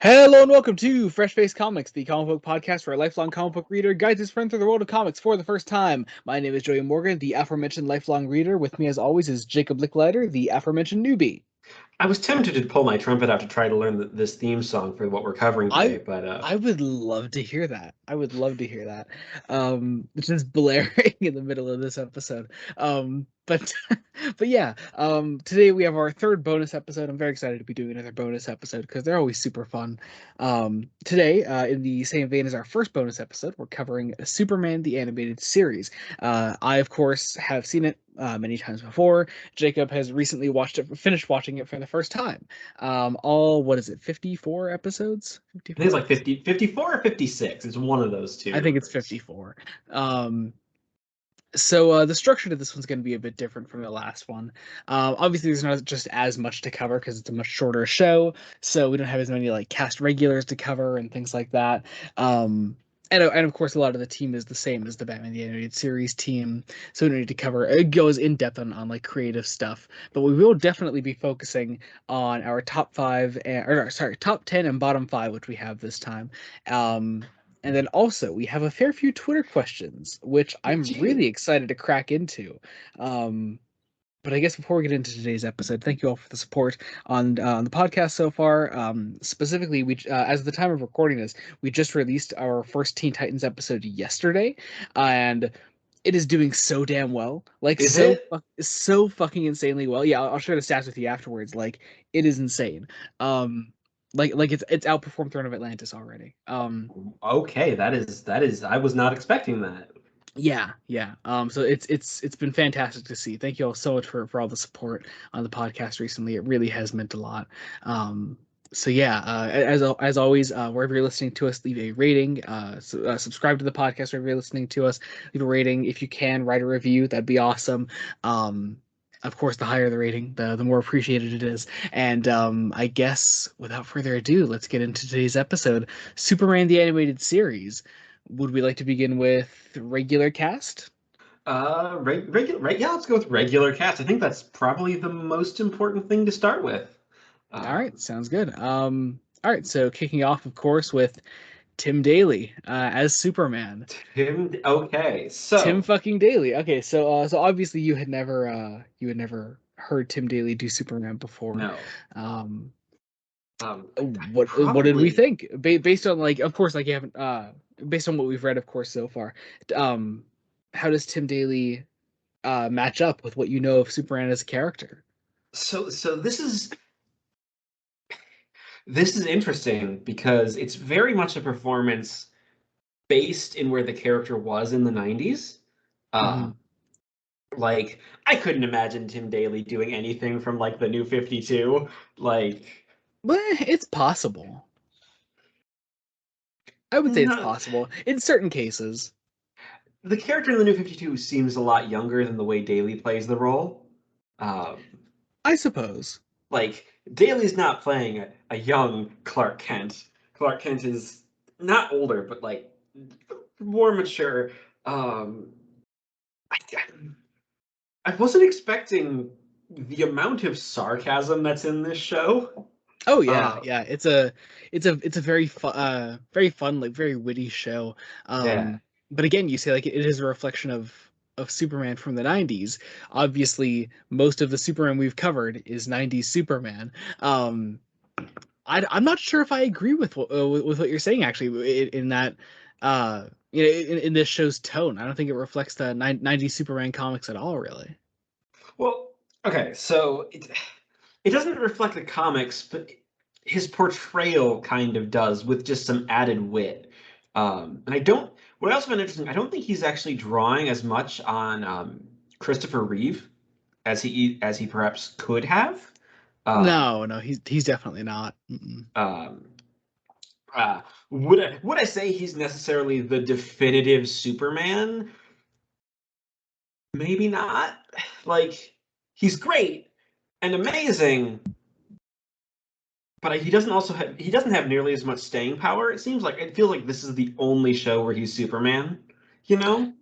Hello and welcome to Fresh Face Comics, the comic book podcast where a lifelong comic book reader guides his friend through the world of comics for the first time. My name is Joey Morgan, the aforementioned lifelong reader. With me, as always, is Jacob Licklider, the aforementioned newbie. I was tempted to pull my trumpet out to try to learn this theme song for what we're covering I today, but I would love to hear that. I would love to hear that. Just blaring in the middle of this episode. But but yeah, today we have our third bonus episode. I'm very excited to be doing another bonus episode because they're always super fun. Today, in the same vein as our first bonus episode, we're covering Superman the Animated Series. I, of course, have seen it many times before. Jacob has recently finished watching it for the first time. What is it, 54 episodes? I think 54 it's like episodes? 54 or 56. It's one of those two I think it's numbers. 54. So the structure to this one's going to be a bit different from the last one. Obviously, there's not just as much to cover because it's a much shorter show, so we don't have as many like cast regulars to cover and things like that. And of course, a lot of the team is the same as the Batman the Animated Series team, so we don't need to cover. It goes in depth on like creative stuff, but we will definitely be focusing on our top five, or sorry, top 10 and bottom five, which we have this time. Um, and then also we have a fair few Twitter questions, which We I'm do. really excited to crack into. Um, but I guess before we get into today's episode, thank you all for the support on the podcast so far. Specifically, as of the time of recording this, we just released our first Teen Titans episode yesterday, and it is doing so damn well, like Is it? so fucking insanely well. Yeah, I'll share the stats with you afterwards. Like it is insane. Um, like it's outperformed Throne of Atlantis already. Okay, that is I was not expecting that. Yeah, yeah. So it's been fantastic to see. Thank you all so much for all the support on the podcast recently. It really has meant a lot. Um, so yeah, as always, wherever you're listening to us, leave a rating. Subscribe to the podcast wherever you're listening to us. Leave a rating if you can. Write a review. That'd be awesome. Um, of course, the higher the rating, the more appreciated it is. And I guess without further ado, let's get into today's episode, Superman the Animated Series. Would we like to begin with regular cast? Regular, yeah, let's go with regular cast. I think that's probably the most important thing to start with. All right, Um, sounds good. All right, so kicking off, of course, with Tim Daly as Superman. Okay, Tim so fucking Daly. Okay, so obviously you had never heard Tim Daly do Superman before. no, Um, I what did we probably think? Based on like, of course, like you haven't based on what we've read, of course, so far. Um, how does Tim Daly match up with what you know of Superman as a character? so this is interesting because it's very much a performance based in where the character was in the 90s. Mm-hmm. Um, like I couldn't imagine Tim Daly doing anything from like the New 52. Like But it's possible. I would say it's no, possible in certain cases. the character in the New 52 seems a lot younger than the way Daly plays the role. Um, I suppose. like Daly's not playing a young Clark Kent. Clark Kent is not older, but like more mature. Um, I, I wasn't expecting the amount of sarcasm that's in this show. Oh yeah, Uh, yeah. It's a very fun, like very witty show. yeah, But again, you say like it is a reflection of Superman from the 90s. Obviously, most of the Superman we've covered is 90s Superman. Um, I'm not sure if I agree with what you're saying actually in that in this show's tone. I don't think it reflects the 90s Superman comics at all, really. well, okay, so it doesn't reflect the comics, but his portrayal kind of does with just some added wit. And I don't. What I also found interesting, I don't think he's actually drawing as much on Christopher Reeve as he perhaps could have. Um, No, no, he's definitely not. Mm-mm. um, would I say he's necessarily the definitive Superman? Maybe not. Like he's great and amazing, but he doesn't have nearly as much staying power. It feels like this is the only show where he's Superman. You know,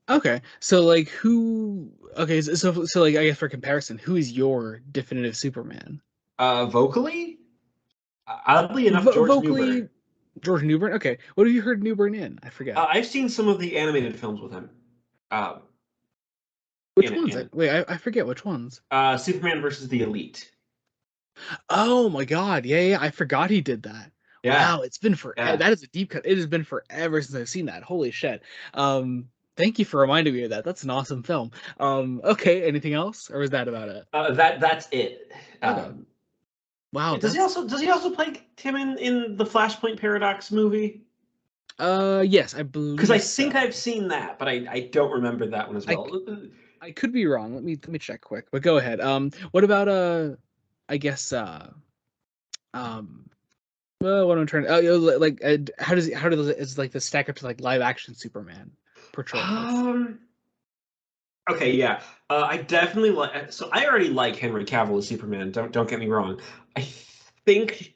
Okay, so like who? Okay, so like I guess for comparison, who is your definitive Superman? vocally, Oddly enough, George vocally, Newbern. George Newbern. Okay, what have you heard Newbern in? I forget. I've seen some of the animated films with him. Um, Which in ones? in Wait, I forget which ones. Superman versus the Elite. Oh my God, yeah, yeah, I forgot he did that. Yeah, Wow, it's been for yeah. that is a deep cut. It has been forever since I've seen that. Holy shit. Thank you for reminding me of that. That's an awesome film. Okay, anything else, or was that about it? That's it. Okay. Um, Wow, does he also play Tim in the Flashpoint Paradox movie? yes, I Because I believe think so. I've seen that, but I don't remember that one as I well. I could be wrong. Let me check quick. But go ahead. What about I guess um what am I trying to, like how does it is like the stack up to like live action Superman portrayals? Um. Okay, yeah. I definitely like. So I already like Henry Cavill as Superman. Don't get me wrong. I think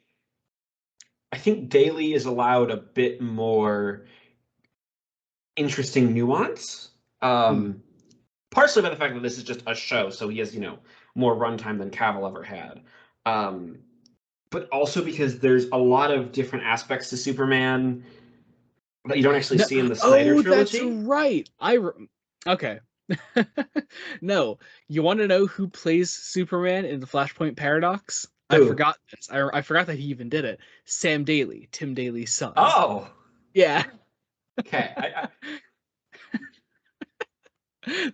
I think Daly is allowed a bit more interesting nuance. Hmm. Partially by the fact that this is just a show, so he has more runtime than Cavill ever had. Um, but also because there's a lot of different aspects to Superman that you don't actually No, see in the Snyder oh, that's trilogy. right. Okay. No, you want to know who plays Superman in the Flashpoint Paradox? I Who? forgot this. I forgot that he even did it. Sam Daly, Tim Daly's son. Oh, Yeah. okay.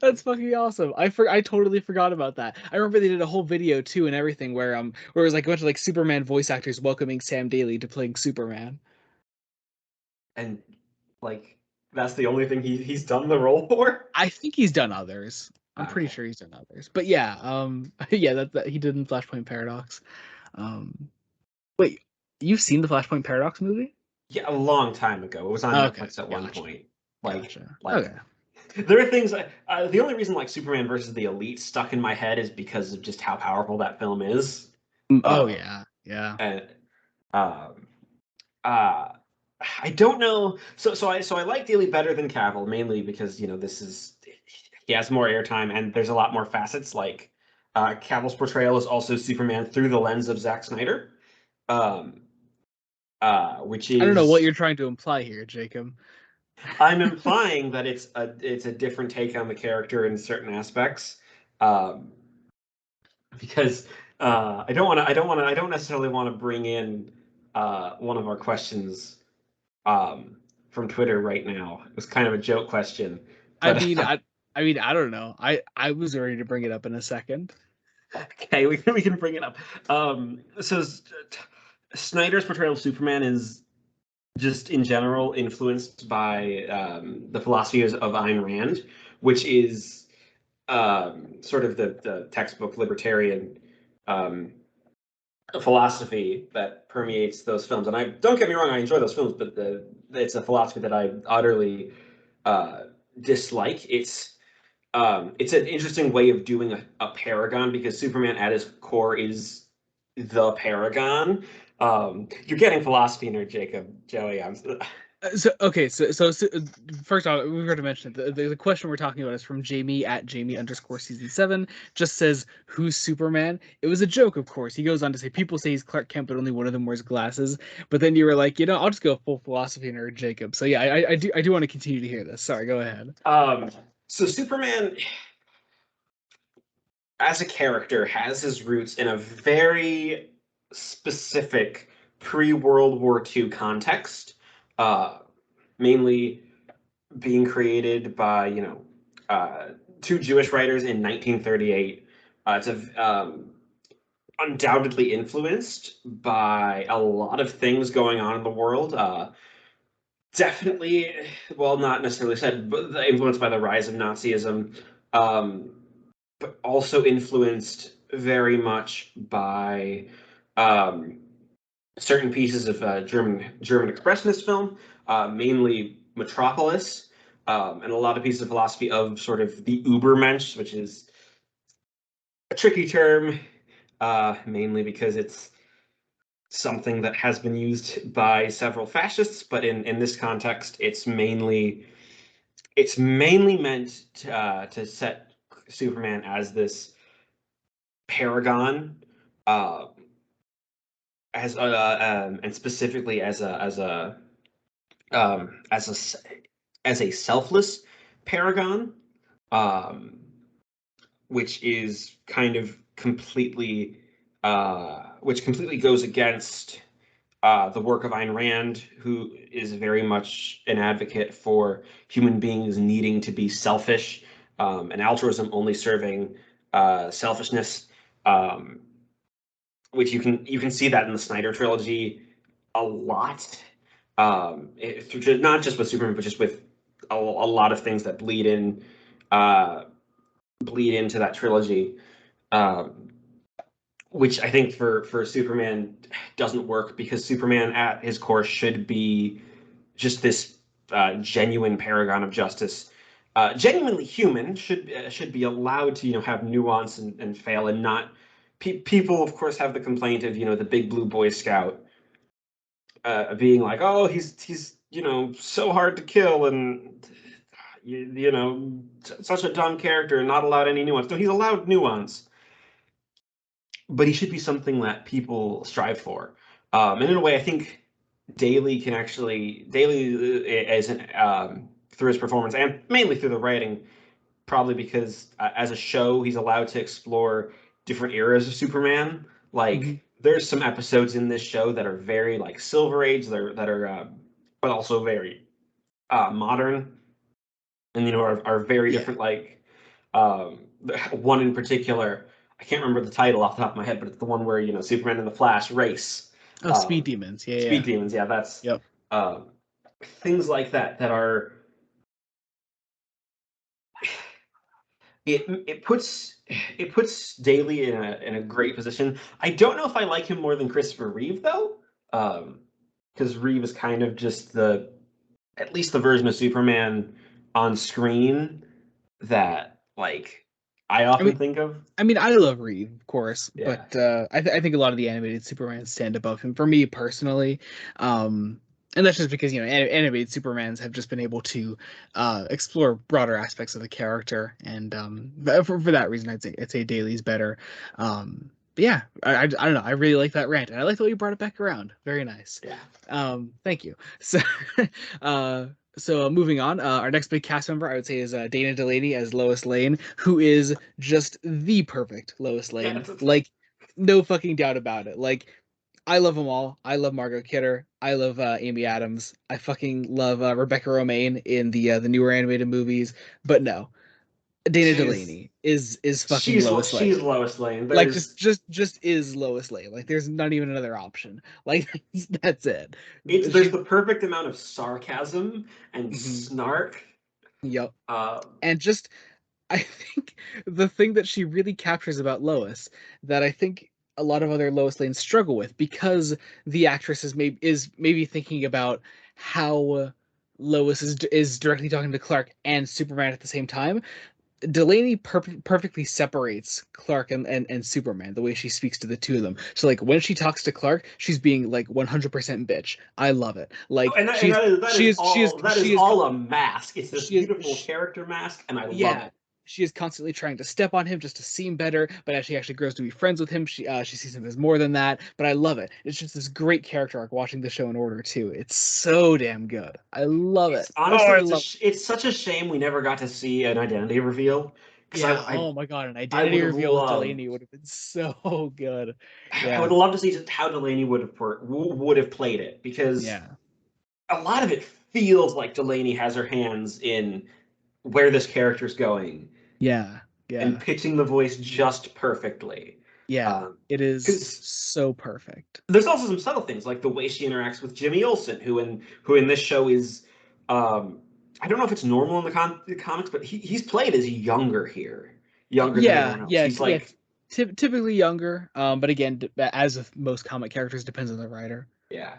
That's fucking awesome. I totally forgot about that. I remember they did a whole video too and everything where it was like a bunch of like Superman voice actors welcoming Sam Daly to playing Superman. And like that's the only thing he's done the role for. I think he's done others. I'm pretty Okay. sure he's done others. But yeah, yeah, that he did in Flashpoint Paradox. Um wait, you've seen the Flashpoint Paradox movie? Yeah, a long time ago. It was on Okay, Netflix at one gotcha. point. Like, Gotcha. like Okay. there are things. The only reason like Superman versus the Elite stuck in my head is because of just how powerful that film is. Oh Uh, yeah. Yeah. and um, uh, I don't know. So I like Daly better than Cavill mainly because this is he has more airtime and there's a lot more facets. Like Cavill's portrayal is also Superman through the lens of Zack Snyder, um, which I don't know what is you're trying to imply here, Jacob. I'm implying that it's a different take on the character in certain aspects, um, because I don't necessarily want to bring in one of our questions um, from Twitter right now. It was kind of a joke question, I but mean, I don't know. I was ready to bring it up in a second. okay, we can bring it up. Snyder's portrayal of Superman is just in general influenced by the philosophies of Ayn Rand, which is sort of the textbook libertarian um, philosophy that permeates those films. And I don't get me wrong, I enjoy those films, but it's a philosophy that I utterly uh, dislike. It's an interesting way of doing a paragon because Superman at his core is the paragon. You're getting philosophy nerd, Jacob. Joey, So okay, so first off, we forgot to mention it. The question we're talking about is from Jamie at Jamie_season 7. Just says who's Superman. It was a joke, of course. He goes on to say people say he's Clark Kent, but only one of them wears glasses. But then you were like, I'll just go full philosophy nerd, Jacob. So yeah, I do want to continue to hear this. Sorry, go ahead. um, so Superman as a character has his roots in a very specific pre-World War II context, uh, mainly being created by two Jewish writers in 1938. It's undoubtedly influenced by a lot of things going on in the world. Definitely, well, not necessarily said, but influenced by the rise of Nazism. Um, but also influenced very much by um, certain pieces of German expressionist film, mainly Metropolis, and a lot of pieces of philosophy of sort of the Übermensch, which is a tricky term, mainly because it's something that has been used by several fascists, but in this context, it's mainly meant to set Superman as this paragon, uh, and specifically um, as as a selfless paragon, um, which is kind of completely which completely goes against the work of Ayn Rand, who is very much an advocate for human beings needing to be selfish, and altruism only serving selfishness. Um, which you can see that in the Snyder trilogy a lot. Not just with Superman, but just with a lot of things that uh, bleed into that trilogy. Um, which I think for Superman doesn't work because Superman at his core should be just this genuine paragon of justice, genuinely human, should be allowed to have nuance and fail and not. People of course have the complaint of the big blue Boy Scout being like, oh, he's so hard to kill and such a dumb character and not allowed any nuance. No, he's allowed nuance, but he should be something that people strive for. And in a way, I think Daly as through his performance and mainly through the writing, probably because as a show, he's allowed to explore different eras of Superman. Mm-hmm. Like there's some episodes in this show that are very like Silver Age, that are but also very modern, and are very Yeah. different. Like um, one in particular, I can't remember the title off the top of my head, but it's the one where Superman and the Flash race. Oh, Speed Demons. Yeah, Speed yeah. Demons, yeah, that's Yep. um, things like that are it puts Daly in a great position. I don't know if I like him more than Christopher Reeve though, because Reeve is kind of just at least the version of Superman on screen that like I I often mean, think of. I love Reed, of course, Yeah. but I think a lot of the animated Supermans stand above him for me personally. And that's just because animated Supermans have just been able to explore broader aspects of the character, and but for that reason, I'd say Daly's better. But yeah, I don't know. I really like that rant, and I like the way you brought it back around. Very nice. Yeah. Thank you. So, uh, moving on, our next big cast member I would say is Dana Delaney as Lois Lane, who is just the perfect Lois Yeah. Lane. Like, no fucking doubt about it. Like, I love them all. I love Margot Kidder. I love Amy Adams. I fucking love Rebecca Romaine in the newer animated movies. But no, Dana she's Delaney is fucking Lois she's Lane. Lois Lane. Like There's just is Lois Lane. Like there's not even another option. Like that's it. there's She's the perfect amount of sarcasm and mhm. snark. Yep. Um, And just I think the thing that she really captures about Lois that I think a lot of other Lois Lanes struggle with because the actress is maybe thinking about how Lois is directly talking to Clark and Superman at the same time. Delaney perfectly separates Clark and Superman the way she speaks to the two of them. So like when she talks to Clark, she's being like 100% bitch. I love it. Like and she is she is that is she is all a mask. It's this she is beautiful character mask, and I love yeah, it. she is constantly trying to step on him just to seem better, but as she actually grows to be friends with him, she sees him as more than that. But I love it. It's just this great character arc watching the show in order too. It's so damn good. I love it. It's Oh, honestly I love it's such a shame we never got to see an identity reveal because Yeah, oh my God, an I identity would have reveal with loved Delaney would have been so good. I Yeah, would love to see just how Delaney would have played it because yeah, a lot of it feels like Delaney has her hands in where this character's going yeah, and yeah, pitching the voice just perfectly. yeah. It is Because so perfect. there's also some subtle things like the way she interacts with Jimmy Olsen, who in this show is um, I don't know if it's normal in the comics, but he's played as younger here, younger than Yeah, everyone else. yeah, He's yeah. like Typically younger, but again, as with most comic characters, depends on the writer. yeah,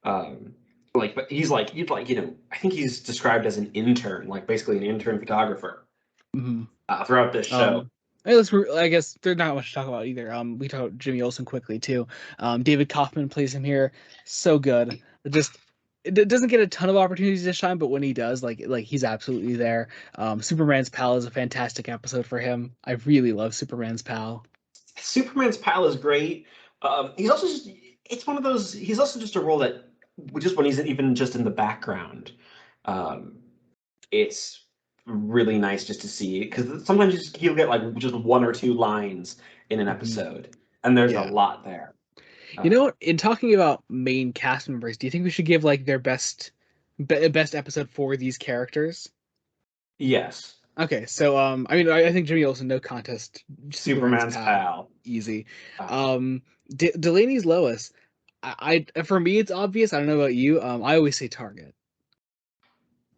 um, but he's like I think he's described as an intern, like basically an intern photographer Hmm. throughout this show. Um, I guess there's not much to talk about either. We talk about Jimmy Olsen quickly too. David Kaufman plays him here, so good. It doesn't get a ton of opportunities to shine, but when he does, like he's absolutely there. Superman's Pal is a fantastic episode for him. I really love Superman's Pal. Superman's pal is great. He's also just it's one of those. He's also just a role that just when he's even just in the background, um, it's really nice just to see because sometimes he'll get like just one or two lines in an episode, and there's a Yeah. lot there. You know what? In talking about main cast members, do you think we should give like their best episode for these characters? Yes, Okay, so I mean, I think Jimmy Olsen, no contest, Superman's Superman's pal, pal. easy. Uh, Um, Delaney's Lois. For me, it's obvious. I don't know about you. I always say Target.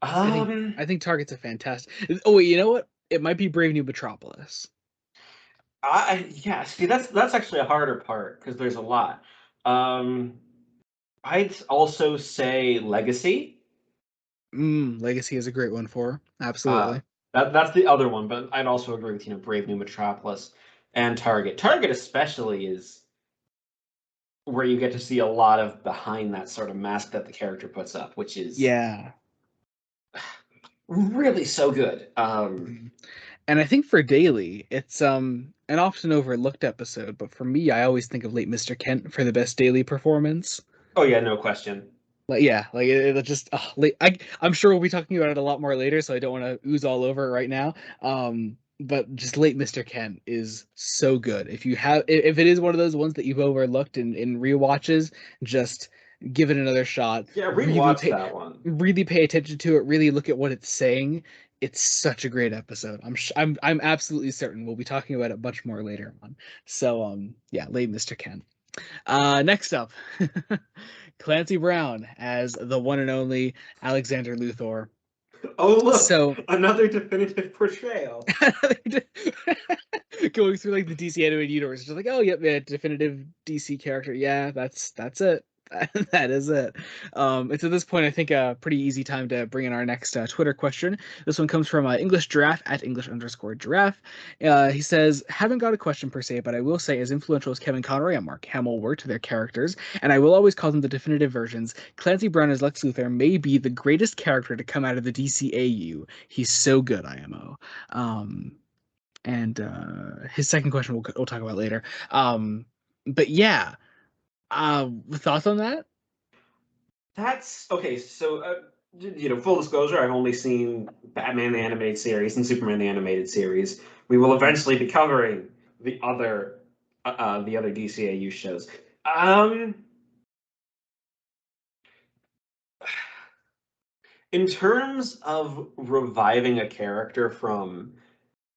I think um, I think Target's a fantastic. Oh wait, you know what? It might be Brave New Metropolis. yeah. See, that's actually a harder part because there's a lot. Um, I'd also say Legacy. Legacy is a great one for her. Uh, Absolutely. that's the other one, but I'd also agree with Brave New Metropolis and Target. Target especially is where you get to see a lot of behind that sort of mask that the character puts up, which is Yeah. really so good. Mhm. And I think for Daily, it's an often overlooked episode, but for me, I always think of late Mr. Kent for the best Daily performance. Oh yeah, no question. Like yeah, like it just late, I'm sure we'll be talking about it a lot more later, so I don't want to ooze all over it right now. But just late Mr. Kent is so good. If it is one of those ones that you've overlooked in rewatches, just give it another shot. Yeah, rewatch that one. Really pay attention to it. Really look at what it's saying. It's such a great episode. I'm absolutely certain we'll be talking about it much more later on. So yeah, late Mr. Kent. Next up, Clancy Brown as the one and only Alexander Luthor. Oh look, So another definitive portrayal. going through like the DC animated universe, just like, oh yep, yeah, definitive DC character. Yeah, that's it. That is it. And so at this point, I think a pretty easy time to bring in our next Twitter question. This one comes from English Giraffe at English_Giraffe. He says, haven't got a question per se, but I will say, as influential as Kevin Conroy and Mark Hamill were to their characters, and I will always call them the definitive versions, Clancy Brown as Lex Luthor may be the greatest character to come out of the DCAU. He's so good, IMO. And his second question we'll talk about later. But yeah, thoughts on that? That's okay. So, full disclosure, I've only seen Batman the animated series and Superman the animated series. We will Mhm. eventually be covering the other DCAU shows. Um, in terms of reviving a character from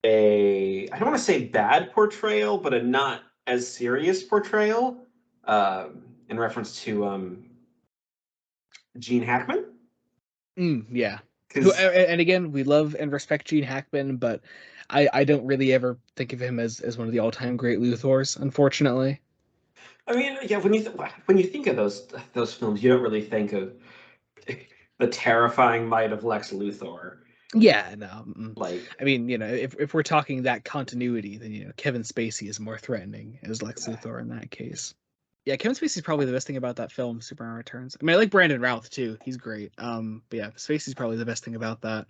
I don't want to say bad portrayal, but a not as serious portrayal, in reference to Gene Hackman, Yeah. because And again, we love and respect Gene Hackman, but I don't really ever think of him as one of the all-time great Luthors, unfortunately. I mean, yeah, when you think of those films, you don't really think of the terrifying might of Lex Luthor. Yeah, no. Like, I mean, if we're talking that continuity, then Kevin Spacey is more threatening as Lex Luthor in that case. Yeah, Kevin Spacey's probably the best thing about that film, Superman Returns. I mean, I like Brandon Routh too; he's great. But yeah, Spacey's probably the best thing about that.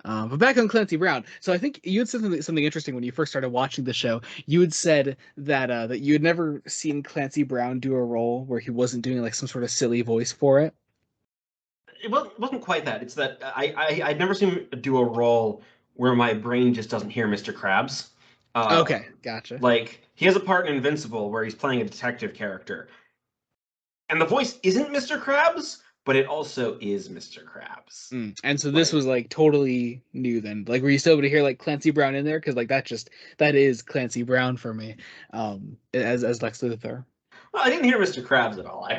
But back on Clancy Brown. So I think you had said something interesting when you first started watching the show. You had said that you had never seen Clancy Brown do a role where he wasn't doing like some sort of silly voice for it. it wasn't quite that. It's that I'd never seen him do a role where my brain just doesn't hear Mr. Krabs. Okay, gotcha. Like he has a part in Invincible where he's playing a detective character, and the voice isn't Mr. Krabs, but it also is Mr. Krabs. And so this Like, was like totally new then. Like, were you still able to hear like Clancy Brown in there? Because like that is Clancy Brown for me, as Lex Luthor. well, I didn't hear Mr. Krabs at all. Yeah.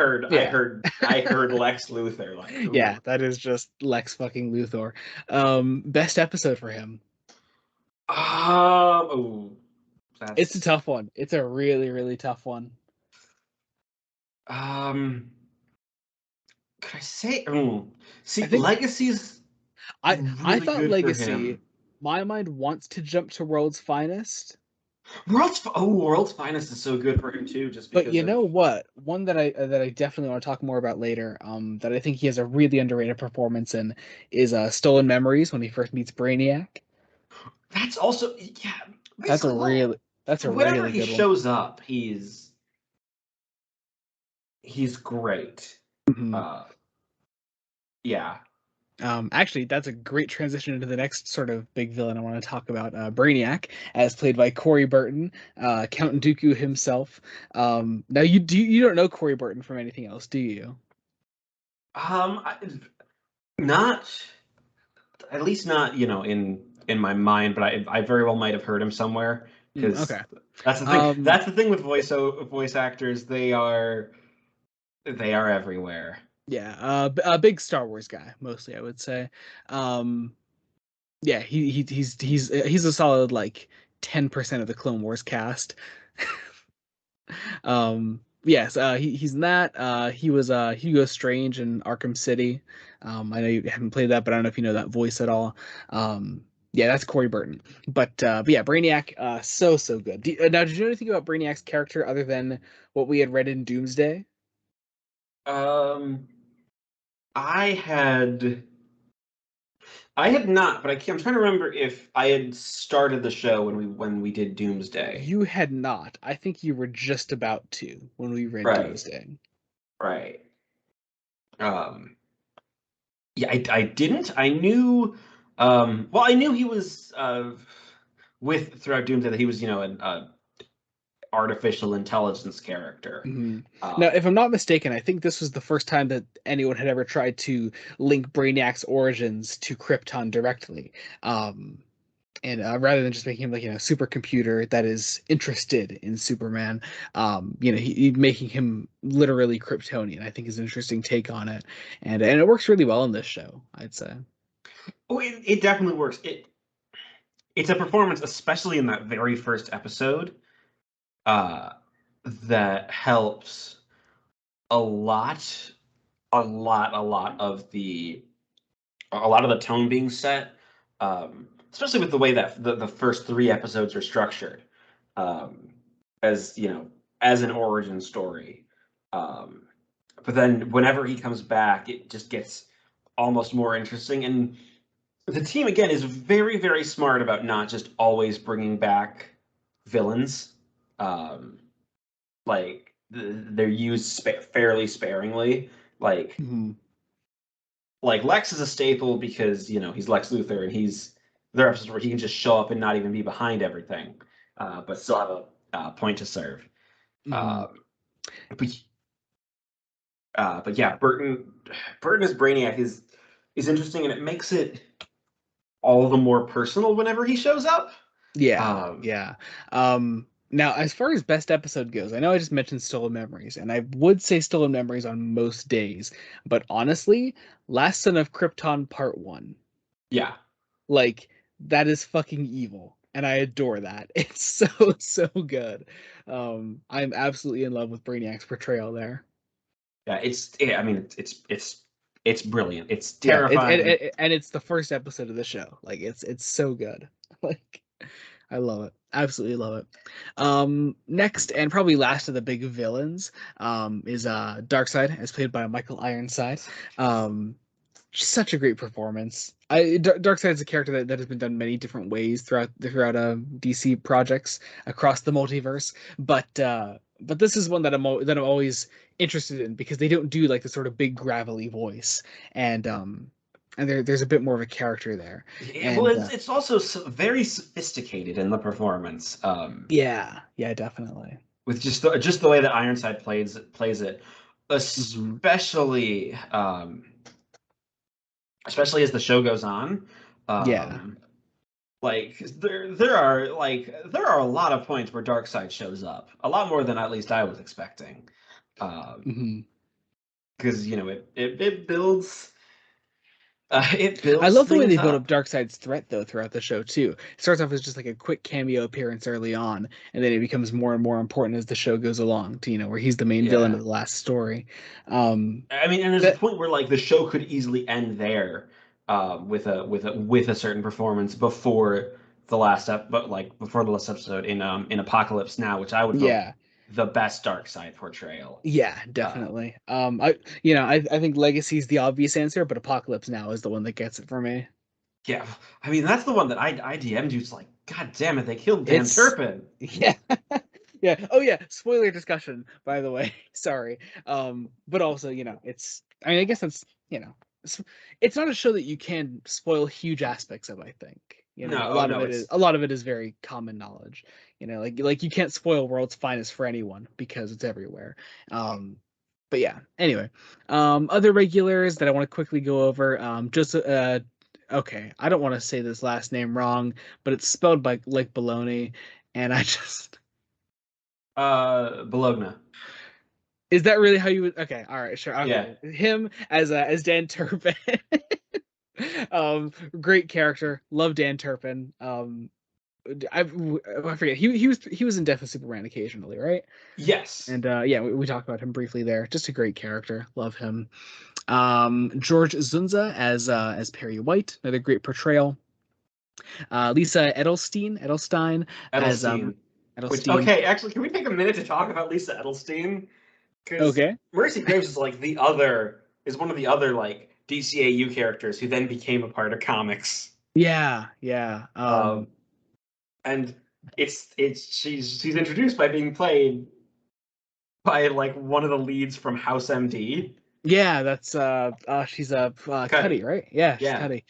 I heard Lex Luthor. Like, Yeah, ooh. that is just Lex fucking Luthor. Best episode for him. Ooh, It's a that's tough one. It's a really, really tough one. um. Could I say? I See, think Legacy's I really thought good for Legacy, him. my mind wants to jump to World's Finest, World's Finest is so good for him too, just but because you of know what? One that I definitely want to talk more about later, that I think he has a really underrated performance in is Stolen Memories when he first meets Brainiac. that's also yeah. That's a Basically, really that's a whenever really he good one. shows up, he's great. Mhm. Yeah. Actually, that's a great transition into the next sort of big villain I want to talk about, Brainiac, as played by Corey Burton, Count Dooku himself. Now you don't know Corey Burton from anything else, do you? Not, at least not, in my mind, but I very well might have heard him somewhere, because Okay. that's the thing. Um, That's the thing with voice actors. They are everywhere. yeah, a big Star Wars guy, mostly, I would say. Um, yeah, he's a solid like 10% of the Clone Wars cast. Yes, he's in that. He was Hugo Strange in Arkham City. I know you haven't played that, but I don't know if you know that voice at all. Yeah, that's Corey Burton. But yeah, Brainiac, so good. Now, did you know anything about Brainiac's character other than what we had read in Doomsday? Um, I had I had not, but I'm trying to remember if I had started the show when we did Doomsday. You had not. I think you were just about to when we read Right, Doomsday. right. Um, yeah, I didn't. I knew. Well, I knew he was with throughout Doomsday that he was, an artificial intelligence character. Mhm. Now, Um, if I'm not mistaken, I think this was the first time that anyone had ever tried to link Brainiac's origins to Krypton directly. Um, and rather than just making him like supercomputer that is interested in Superman, making him literally Kryptonian, I think is an interesting take on it, and it works really well in this show, I'd say. oh, it definitely works. It's a performance, especially in that very first episode, uh, that helps a lot, a lot of the tone being set, especially with the way that the first three episodes are structured, um, as as an origin story. Um, but then whenever he comes back, it just gets almost more interesting. And the team again is very, very smart about not just always bringing back villains. Um, like they're used fairly sparingly. Like Mhm. like Lex is a staple because he's Lex Luthor, and there are episodes where he can just show up and not even be behind everything, but still have a point to serve. Mhm. Um, but but yeah, Burton as Brainiac is interesting, and it makes it all the more personal whenever he shows up. Yeah, Um, yeah. Now, as far as best episode goes, I know I just mentioned Stolen Memories, and I would say Stolen Memories on most days, but honestly, Last Son of Krypton Part 1, yeah, like, that is fucking evil, and I adore that. It's so good. I'm absolutely in love with Brainiac's portrayal there. I mean, it's brilliant. It's Yeah, terrifying. and it's the first episode of the show. Like, it's so good. Like, I love it. Absolutely love it. Next and probably last of the big villains is Darkseid, as played by Michael Ironside. Um, such a great performance. Darkseid is a character that has been done many different ways throughout DC projects across the multiverse, but this is one that I'm always interested in because they don't do like the sort of big gravelly voice, and there's a bit more of a character there, Well, and it's also very sophisticated in the performance. yeah, definitely. With just the way that Ironside plays it, Hmm. especially as the show goes on. Yeah. Um, like there are a lot of points where Darkseid shows up, a lot more than at least I was expecting, Hmm. because it builds it I builds love the way things they build up up. Darkseid's threat though throughout the show too. It starts off as just like a quick cameo appearance early on, and then it becomes more and more important as the show goes along to where he's the main villain Yeah, of the last story. Um, I mean, and there's a that point where like the show could easily end there, with a certain performance before the last episode in Apocalypse Now, which I would vote yeah, the best Dark Side portrayal. yeah, Uh, definitely. I think Legacy's the obvious answer, but Apocalypse Now is the one that gets it for me. yeah, I mean that's the one that I DM'd you. It's like, God damn it, they killed Dan It's Turpin. yeah. Yeah. Oh yeah. Spoiler discussion, by the way. Sorry. But also, it's. I mean, I guess that's it's, it's not a show that you can spoil huge aspects of. I think No, a oh lot of no, it is it's very common knowledge. Like you can't spoil World's Finest for anyone because it's everywhere. But yeah. Anyway, other regulars that I want to quickly go over. Okay, I don't want to say this last name wrong, but it's spelled like baloney, and I just. Bologna. Is that really how you would? Okay, all right, sure. Yeah. Okay, him as Dan Turpin. Great character. Love Dan Turpin. I forget. He was in Death of Superman occasionally, right? Yes. And yeah, we talked about him briefly there. Just a great character. Love him. George Zunza as Perry White. Another great portrayal. Lisa Edelstein as Edelstein. Which, Edelstein. okay, actually, can we take a minute to talk about Lisa Edelstein? Because Okay. Mercy Graves is like one of the other like DCAU characters who then became a part of comics. Yeah, yeah. And she's introduced by being played by like one of the leads from House MD. Yeah, that's she's Cuddy, Cuddy. right? Yeah, she's Yeah. Cuddy.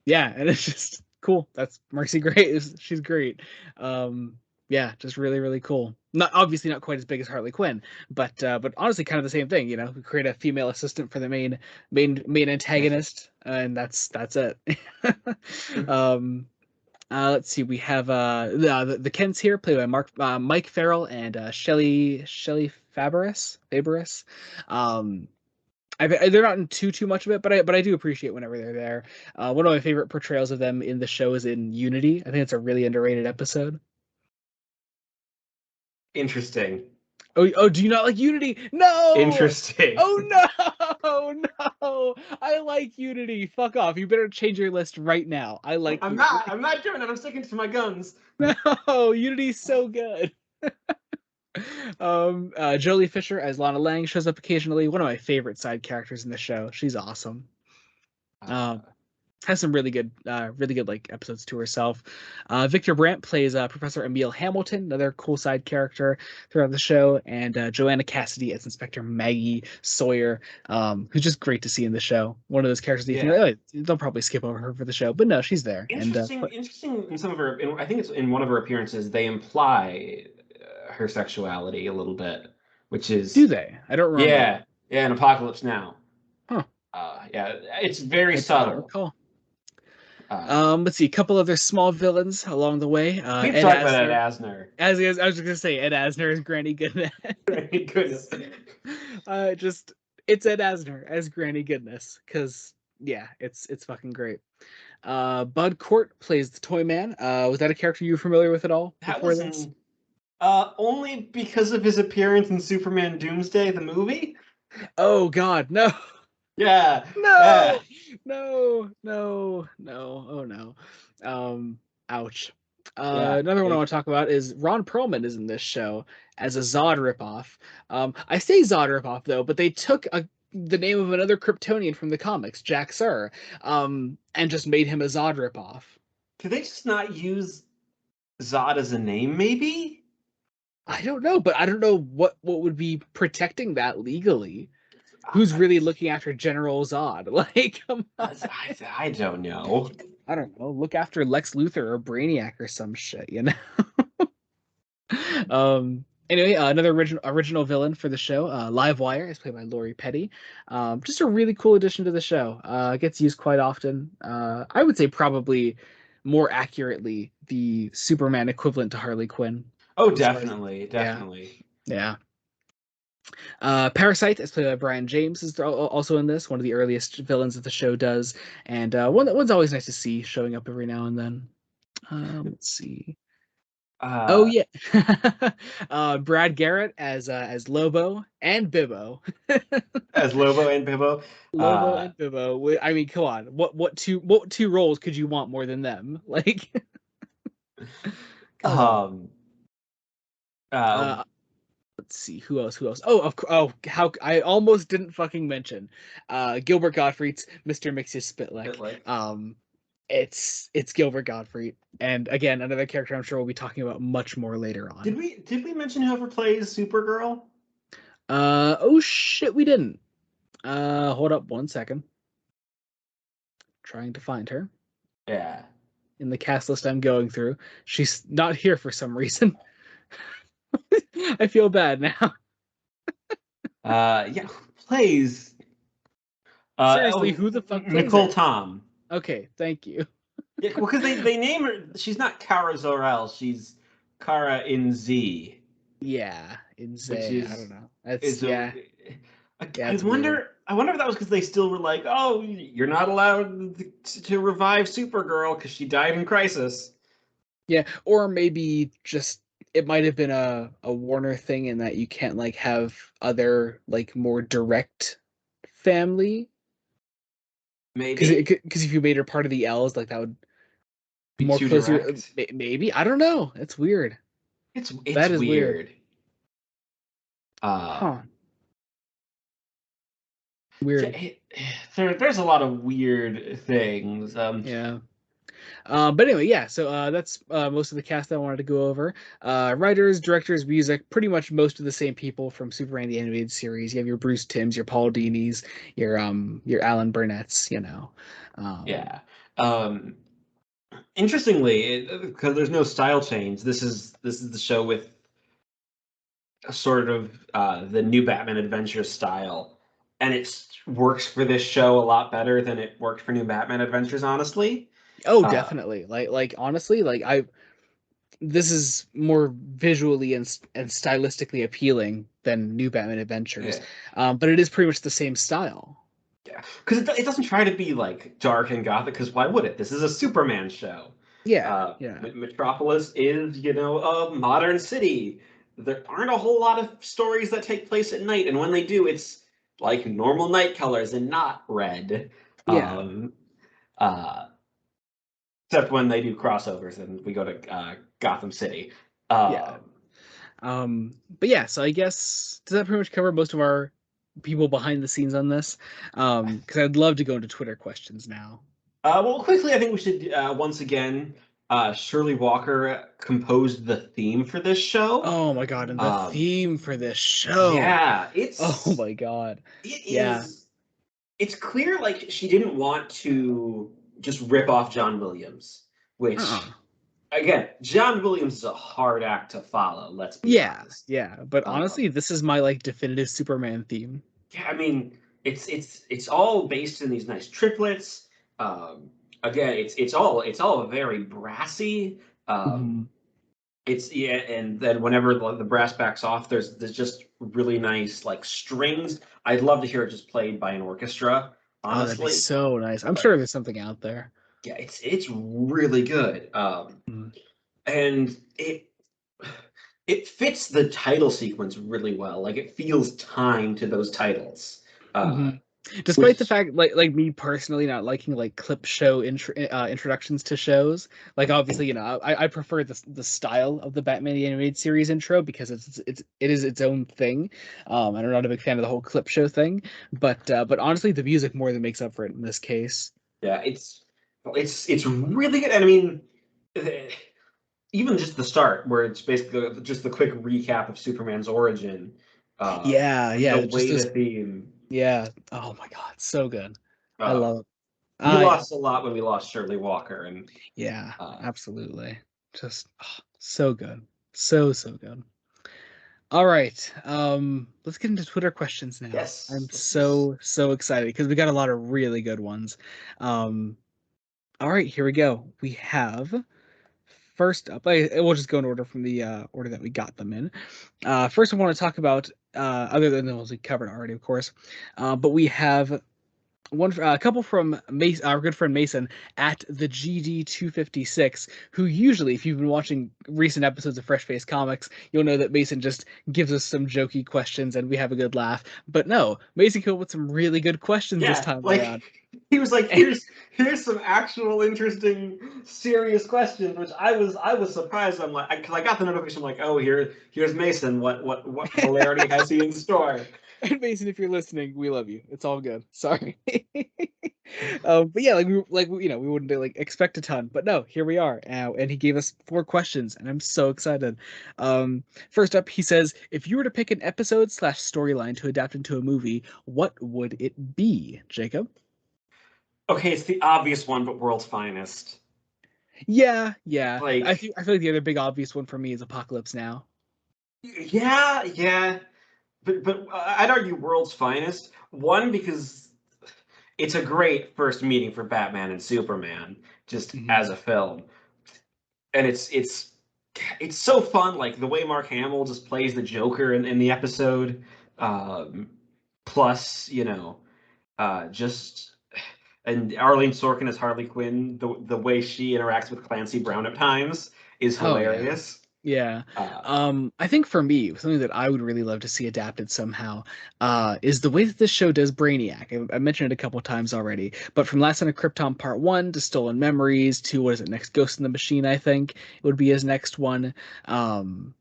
Yeah, and it's just cool. That's Mercy Graves. She's great. Um, yeah, just really, really cool. Not obviously not quite as big as Harley Quinn, but honestly kind of the same thing, We create a female assistant for the main antagonist, and that's it. Um let's see. We have the Kents here, played by Mike Farrell and Shelley Fabaris. Um, they're not in too much of it, but I do appreciate whenever they're there. One of my favorite portrayals of them in the show is in Unity. I think it's a really underrated episode. Interesting. Oh, do you not like Unity? No! Interesting. Oh no! No! I like Unity. Fuck off. You better change your list right now. I like I'm Unity. not. I'm not doing it. I'm sticking to my guns. No, Unity's so good. Jolie Fisher as Lana Lang shows up occasionally. One of my favorite side characters in the show. She's awesome. Uh, Has some really good like episodes to herself. Victor Brandt plays Professor Emil Hamilton, another cool side character throughout the show, and Joanna Cassidy as Inspector Maggie Sawyer, who's just great to see in the show. One of those characters that you think, yeah. oh, they'll probably skip over her for the show, but no, she's there. Interesting. In some of her, I think it's in one of her appearances, they imply her sexuality a little bit, which Do is they? I don't remember. yeah, in Apocalypse Now. Huh. Yeah, it's very I don't subtle. recall. Let's see, a couple other small villains along the way. We've Ed talked about Ed Asner. Asner. I was just gonna say Ed Asner is Granny Goodness. Goodness. It's Ed Asner as Granny Goodness, because yeah, it's fucking great. Bud Cort plays the Toy Man. Was that a character you were familiar with at all That before was this? only because of his appearance in Superman Doomsday, the movie. Oh God, no. Yeah. No, no. Oh no. Ouch. Yeah. Another one I want to talk about is Ron Perlman is in this show as a Zod ripoff. I say Zod ripoff though, but they took the name of another Kryptonian from the comics, Jack Sur, and just made him a Zod ripoff. Did they just not use Zod as a name, maybe? I don't know, but I don't know what would be protecting that legally. Who's really looking after General Zod? Like, come on. I don't know. I don't know. Look after Lex Luthor or Brainiac or some shit, Anyway, another original villain for the show, Livewire, is played by Lori Petty. Just a really cool addition to the show. Gets used quite often. I would say probably more accurately the Superman equivalent to Harley Quinn. Oh, As far as- definitely. Yeah. Parasite, is played by Brian James, is also in this. One of the earliest villains that the show does, and one's always nice to see showing up every now and then. Let's see. Oh yeah, Brad Garrett as Lobo and Bibbo. As Lobo and Bibbo. Lobo and Bibbo. I mean, come on. What two roles could you want more than them? Like, come on. Let's see who else. How I almost didn't fucking mention Gilbert Gottfried's Mr. Mix's Spitlick. it's Gilbert Gottfried, and again, another character I'm sure we'll be talking about much more later on. Did we mention whoever plays Supergirl? Oh shit, we didn't. Hold up 1 second. Trying to find her Yeah. in the cast list I'm going through. She's not here for some reason. I feel bad now. Yeah, who plays Seriously, who the fuck plays Nicole her? Tom. Okay, thank you. Yeah, well, because they name her, she's not Kara Zor-El, she's Kara in Z, Yeah, in which Zay, I don't know. That's is a yeah, I it's weird. wonder if that was because they still were like, oh, you're not allowed to revive Supergirl because she died in Crisis. Yeah, or maybe just it might have been a Warner thing in that you can't like have other like more direct family because Maybe if you made her part of the L's, like that would be more too closer. direct. Maybe I don't know. It's weird. It's That is weird. weird. Huh? Yeah, Weird. there's a lot of weird things. Yeah. But anyway, yeah. So that's most of the cast I wanted to go over. Writers, directors, music, pretty much most of the same people from Superman the Animated Series. You have your Bruce Timms, your Paul Dini's, your Alan Burnett's. Yeah. Um, Interestingly, because there's no style change, this is the show with a sort of the new Batman Adventure style, and it works for this show a lot better than it worked for New Batman Adventures. Honestly, Oh, uh, definitely. Like honestly, like I this is more visually and stylistically appealing than New Batman Adventures. yeah, But it is pretty much the same style. yeah, because it doesn't try to be like dark and gothic. Because why would it? This is a Superman show. Yeah, yeah. Metropolis is, a modern city. There aren't a whole lot of stories that take place at night, and when they do, it's like normal night colors and not red. Yeah. Um, uh, Except when they do crossovers and we go to Gotham City. Yeah. Um, But yeah, so I guess does that pretty much cover most of our people behind the scenes on this? Because I'd love to go into Twitter questions now. well, quickly, I think we should once again. Shirley Walker composed the theme for this show. Oh my god, and the Um, theme for this show. yeah, Oh my god. it Yeah. is it's clear like she didn't want to just rip off John Williams, which Uh-uh. again, John Williams is a hard act to follow. Let's be Yeah, honest. yeah. But honestly, Um, this is my like definitive Superman theme. yeah, I mean, it's all based in these nice triplets. Um, Again, it's all very brassy. Um, Mhm. it's yeah, and then whenever the brass backs off, there's just really nice like strings. I'd love to hear it just played by an orchestra, Oh, that'd be honestly. so nice. I'm But sure there's something out there. yeah, it's really good. Mhm. And it fits the title sequence really well. Like it feels timed to those titles. Uh, Mhm. Despite the which fact, like me personally not liking like clip show introductions to shows, like obviously I prefer the style of the Batman the Animated Series intro because it is its own thing, and I'm not a big fan of the whole clip show thing, but honestly the music more than makes up for it in this case. yeah, it's really good. And I mean, eh, even just the start, where it's basically just the quick recap of Superman's origin, Yeah, the yeah, just way the those. theme. Yeah. Oh my God, so good. I Uh, love it. we Yeah. lost a lot when we lost Shirley Walker, and Yeah, uh, absolutely. Just so good. So good. All right. Let's get into Twitter questions now. yes, I'm let's. so excited because we got a lot of really good ones. Um, all right, here we go. We have first up, we'll just go in order from the order that we got them in. First, I want to talk about other than the ones we covered already, of course. But we have a couple from Mason, our good friend Mason at the GD256, who usually, if you've been watching recent episodes of Fresh Face Comics, you'll know that Mason just gives us some jokey questions and we have a good laugh. But no, Mason came up with some really good questions this Yeah, time around. like he was like, here's some actual interesting, serious questions, which I was surprised. I'm like, because I got the notification, I'm like, oh, here's Mason. What hilarity has he in store? And Mason, if you're listening, we love you. It's all good. Sorry. But yeah, we wouldn't like expect a ton, but no, here we are. And he gave us 4 questions, and I'm so excited. First up, he says, if you were to pick an episode slash storyline to adapt into a movie, what would it be, Jacob? Okay, it's the obvious one, but World's Finest. Yeah, yeah. Like, I feel like the other big obvious one for me is Apocalypse Now. yeah, yeah, but I'd argue World's Finest. One, because it's a great first meeting for Batman and Superman, just Mhm. as a film, and it's so fun. Like the way Mark Hamill just plays the Joker in the episode, um, plus just and Arlene Sorkin as Harley Quinn. The way she interacts with Clancy Brown at times is Oh yeah. hilarious. Yeah. Uh, I think for me, something that I would really love to see adapted somehow, is the way that this show does Brainiac. I mentioned it a couple times already, but from Last Son of Krypton Part 1 to Stolen Memories to what is it next? Ghost in the Machine, I think it would be his next one. Um,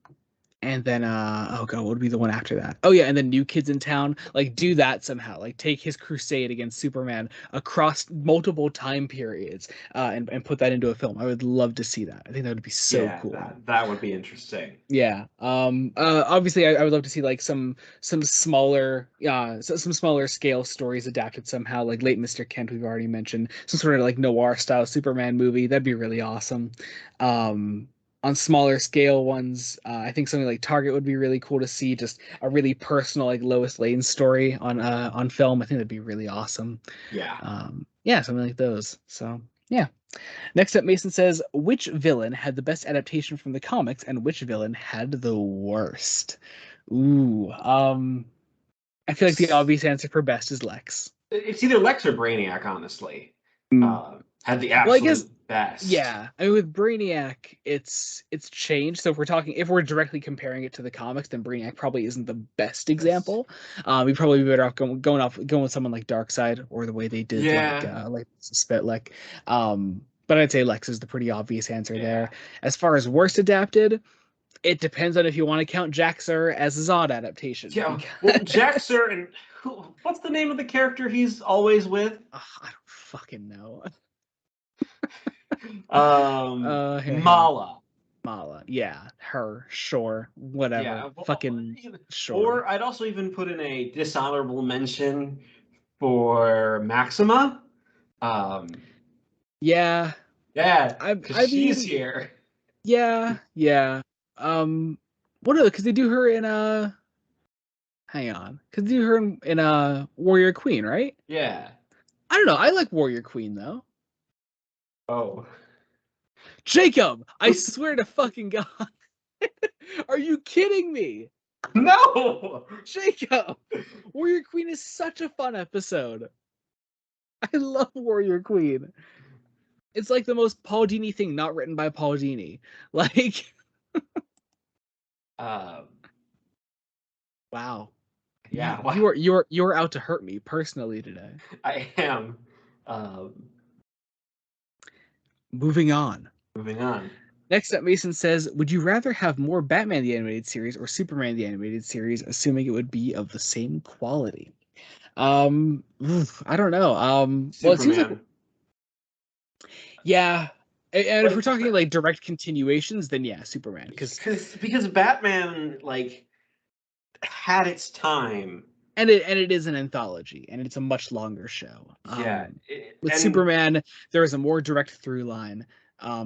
and then oh god, what would be the one after that? Oh yeah, and then New Kids in Town. Like do that somehow. Like take his crusade against Superman across multiple time periods, and put that into a film. I would love to see that. I think that would be so yeah, cool. that would be interesting. Yeah. Obviously I would love to see like some smaller some smaller scale stories adapted somehow, like Late Mr. Kent we've already mentioned. Some sort of like noir style Superman movie. That'd be really awesome. On smaller scale ones, I think something like Target would be really cool to see, just a really personal like Lois Lane story on film. I think that'd be really awesome. Yeah. Yeah, something like those. So, yeah. Next up, Mason says, which villain had the best adaptation from the comics and which villain had the worst? Ooh, I feel like the It's, obvious answer for best is Lex. it's either Lex or Brainiac, honestly. Mm. Had the Well, I guess absolute best. yeah. I mean, with Brainiac, it's changed. So if we're directly comparing it to the comics, then Brainiac probably isn't the best That's, example. We'd probably be better off going with someone like Darkseid or the way they did yeah, like Spitlick. But I'd say Lex is the pretty obvious answer yeah. there. As far as worst adapted, it depends on if you want to count Jax-Ur as a Zod adaptation. Yeah, Because well, Jaxer and what's the name of the character he's always with? I don't fucking know. Hang on. Mala. Mala. Yeah, her. Sure. Whatever. Yeah, Fucking sure. or I'd also even put in a dishonorable mention for Maxima. Um, Yeah. yeah, I because I she's mean, here. yeah, yeah. What else? Because they do her in hang on. Because they do her in Warrior Queen, right? Yeah. I don't know. I like Warrior Queen though. Oh. Jacob, I swear to fucking God. Are you kidding me? No. Jacob, Warrior Queen is such a fun episode. I love Warrior Queen. It's like the most Paul Dini thing not written by Paul Dini. Like, Um, wow. yeah. You're out to hurt me personally today. I am. Um, Moving on. moving on. Next up, Mason says, would you rather have more Batman the Animated Series or Superman the Animated Series, assuming it would be of the same quality? I don't know. Well, it seems like Superman. yeah. And if we're Like, talking like direct continuations, then yeah, Superman. because Batman like had its time. And it is an anthology, and it's a much longer show. Yeah, With and Superman, there is a more direct through line.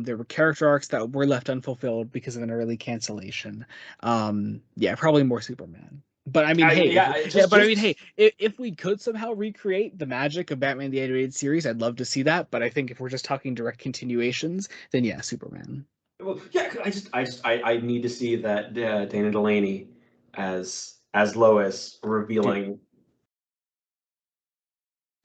There were character arcs that were left unfulfilled because of an early cancellation. Yeah, probably more Superman. But I mean, I hey, yeah, hey, if we could somehow recreate the magic of Batman the Animated Series, I'd love to see that. But I think if we're just talking direct continuations, then yeah, Superman. well, yeah. I need to see that Dana Delaney as Lois Dude, revealing.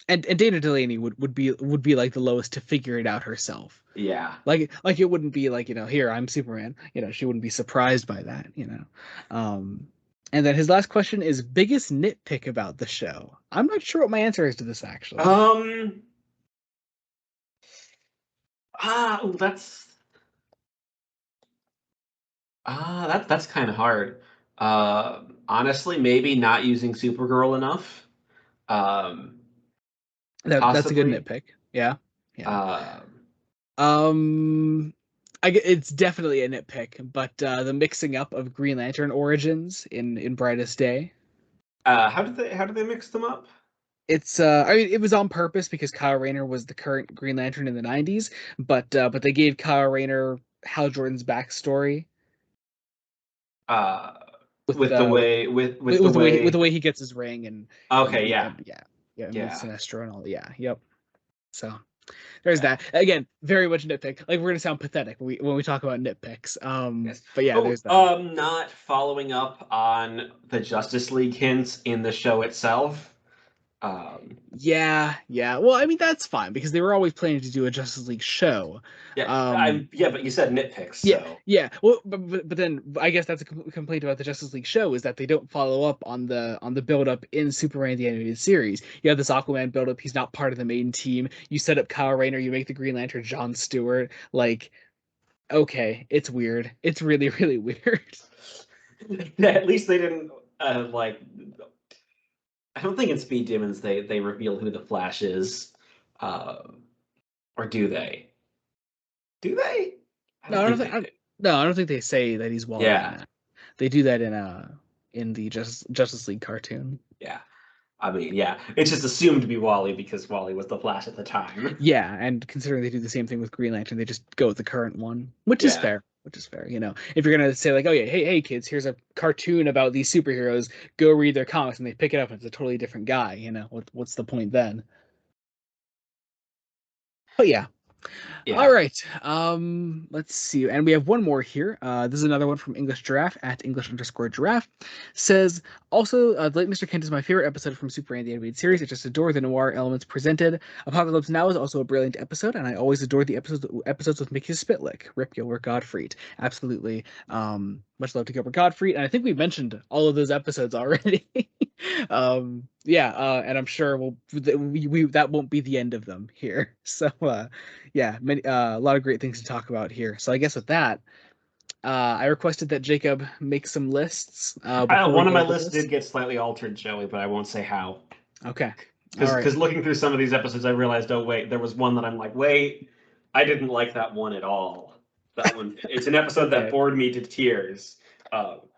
and Dana Delaney would be like the lowest to figure it out herself. Yeah. Like it wouldn't be like, here, I'm Superman. She wouldn't be surprised by that. And then his last question is biggest nitpick about the show. I'm not sure what my answer is to this actually. Um. That's that's kind of hard. Honestly, maybe not using Supergirl enough. Um, That's a good possibly. nitpick. Yeah. Yeah. Uh, Um, it's definitely a nitpick, but the mixing up of Green Lantern origins in Brightest Day. how did they mix them up? It's I mean it was on purpose because Kyle Rayner was the current Green Lantern in the 90s, but they gave Kyle Rayner Hal Jordan's backstory Uh, with with the way with the with the way. way he gets his ring Okay, yeah, and yeah, yeah, and with yeah. Sinestro and all. Yeah, yep. So there's Yeah. that. Again, very much nitpick. Like we're gonna sound pathetic when we talk about nitpicks. Yes. But yeah, Oh, there's that. not following up on the Justice League hints in the show itself. Um, Yeah, yeah. Well, I mean that's fine because they were always planning to do a Justice League show. yeah, Um, but you said nitpicks, yeah, so yeah. Well, but then I guess that's a complaint about the Justice League show is that they don't follow up on the build up in Superman the animated series. You have this Aquaman build up. He's not part of the main team. You set up Kyle Rayner. You make the Green Lantern John Stewart. Like, okay, it's weird. It's really really weird. at least they didn't like. I don't think in Speed Demons they reveal who the Flash is, uh, or do they? Do they? I No, don't I don't think think. they do. No, I don't think they say that he's Wally in Yeah, that. They do that in the Justice League cartoon. yeah. I mean, yeah. It's just assumed to be Wally because Wally was the Flash at the time. Yeah, and considering they do the same thing with Green Lantern, they just go with the current one, which is Yeah. fair. Which is fair, you know. If you're gonna say like, oh yeah, hey kids, here's a cartoon about these superheroes, go read their comics, and they pick it up and it's a totally different guy, you know, what's the point then? But yeah, all Yeah. right. Let's see. And we have one more here. This is another one from English Giraffe at English_Giraffe. Says also, The Late Mr. Kent is my favorite episode from Superman the Animated Series. I just adore the noir elements presented. Apocalypse Now is also a brilliant episode, and I always adore the episodes with Mickey Spitlick. Rip Gilbert Gottfried. Absolutely. Much love to Gilbert Gottfried. And I think we mentioned all of those episodes already. Yeah, and I'm sure we that won't be the end of them here. So yeah, a lot of great things to talk about here. So I guess with that, I requested that Jacob make some lists before we One of get my into lists this. did get slightly altered, Joey, but I won't say how. Okay. All right. Because looking through some of these episodes, I realized, oh wait, there was one that I'm like, wait, I didn't like that one at all. That one, it's an episode that Okay. bored me to tears.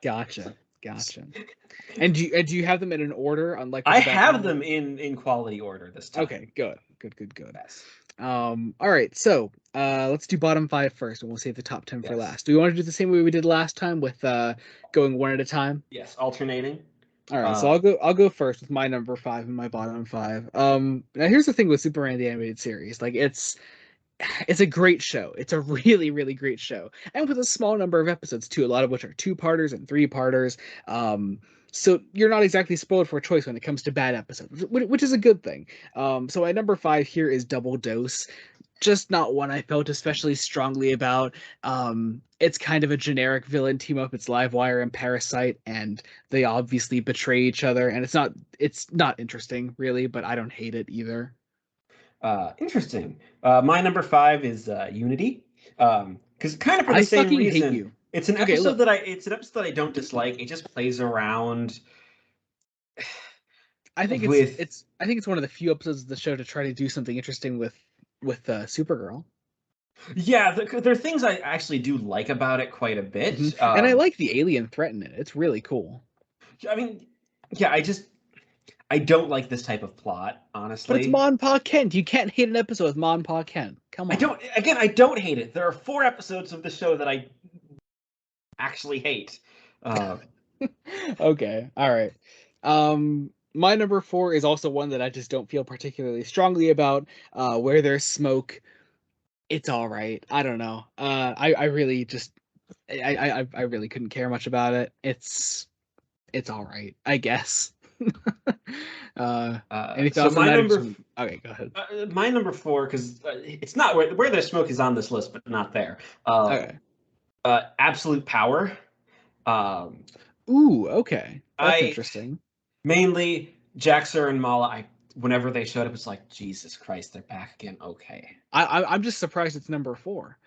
Gotcha. Gotcha. And do you have them in an order on like with I the background have noise? them in quality order this time. Okay, good. Good, good, good. Yes. All right, so let's do bottom five first, and we'll save the top 10 for Yes. last. Do we want to do the same way we did last time with going one at a time? Yes. Alternating. All right, so Uh, I'll go first with my number five and my bottom five. Now here's the thing with Superman the Animated Series. Like it's a great show. It's a really, really great show. And with a small number of episodes too, a lot of which are two-parters and three-parters. So you're not exactly spoiled for choice when it comes to bad episodes, which is a good thing. So my number five here is Double Dose, just not one I felt especially strongly about. It's kind of a generic villain team up. It's Livewire and Parasite, and they obviously betray each other, and it's not interesting really, but I don't hate it either. Interesting. My number five is Unity. Because kind of for the I same fucking hate reason. you. It's an Okay, episode look. that I don't dislike. It just plays around with. I think it's one of the few episodes of the show to try to do something interesting with Supergirl. Yeah, there are things I actually do like about it quite a bit. And I like the alien threat in it. It's really cool. I mean, yeah, I don't like this type of plot, But it's honestly. Ma and Pa Kent. You can't hate an episode with Ma and Pa Kent. Come on. I don't hate it. There are 4 episodes of the show that I actually hate. Uh, Okay. All right. My number four is also one that I just don't feel particularly strongly about. Where there's smoke, it's all right. I don't know. I really just I really couldn't care much about it. It's all right, I guess. uh, any so thoughts on my that? number Okay, go ahead. my number four, because it's not where there's smoke is on this list, but not there. Okay. Absolute power. Um, Ooh, okay. That's I interesting. mainly Jaxer and Mala. Whenever they showed up, it's like Jesus Christ, they're back again. Okay. I'm just surprised it's number four.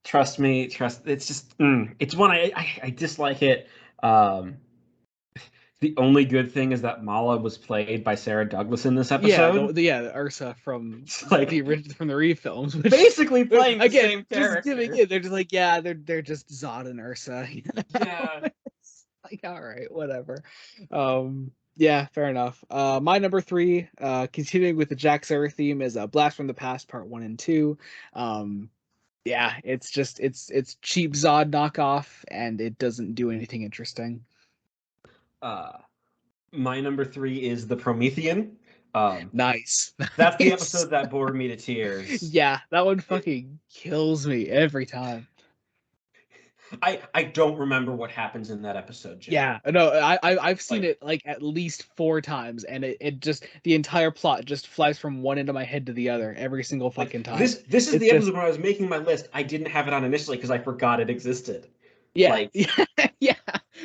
Trust me, it's just it's one I dislike it. The only good thing is that Mala was played by Sarah Douglas in this Yeah, episode. the Ursa from It's like the original from the Reeve films, which basically playing the again same just character. giving it. They're just like, yeah, they're just Zod and Ursa. Yeah. It's like, all right, whatever. Yeah, fair enough. My number three, continuing with the Jack Sarah theme, is a Blast from the Past Part 1 and 2. Yeah, it's just it's cheap Zod knockoff, and it doesn't do anything interesting. My number three is the Promethean. Nice. That's the Nice. episode that bored me to tears. Yeah, that one fucking kills me every time. I don't remember what happens in that episode, Jim. Yeah, no, I've seen it like at least 4 times, and it just the entire plot just flies from one end of my head to the other every single fucking time. This is It's the just episode when I was making my list. I didn't have it on initially because I forgot it existed. yeah, Like, yeah,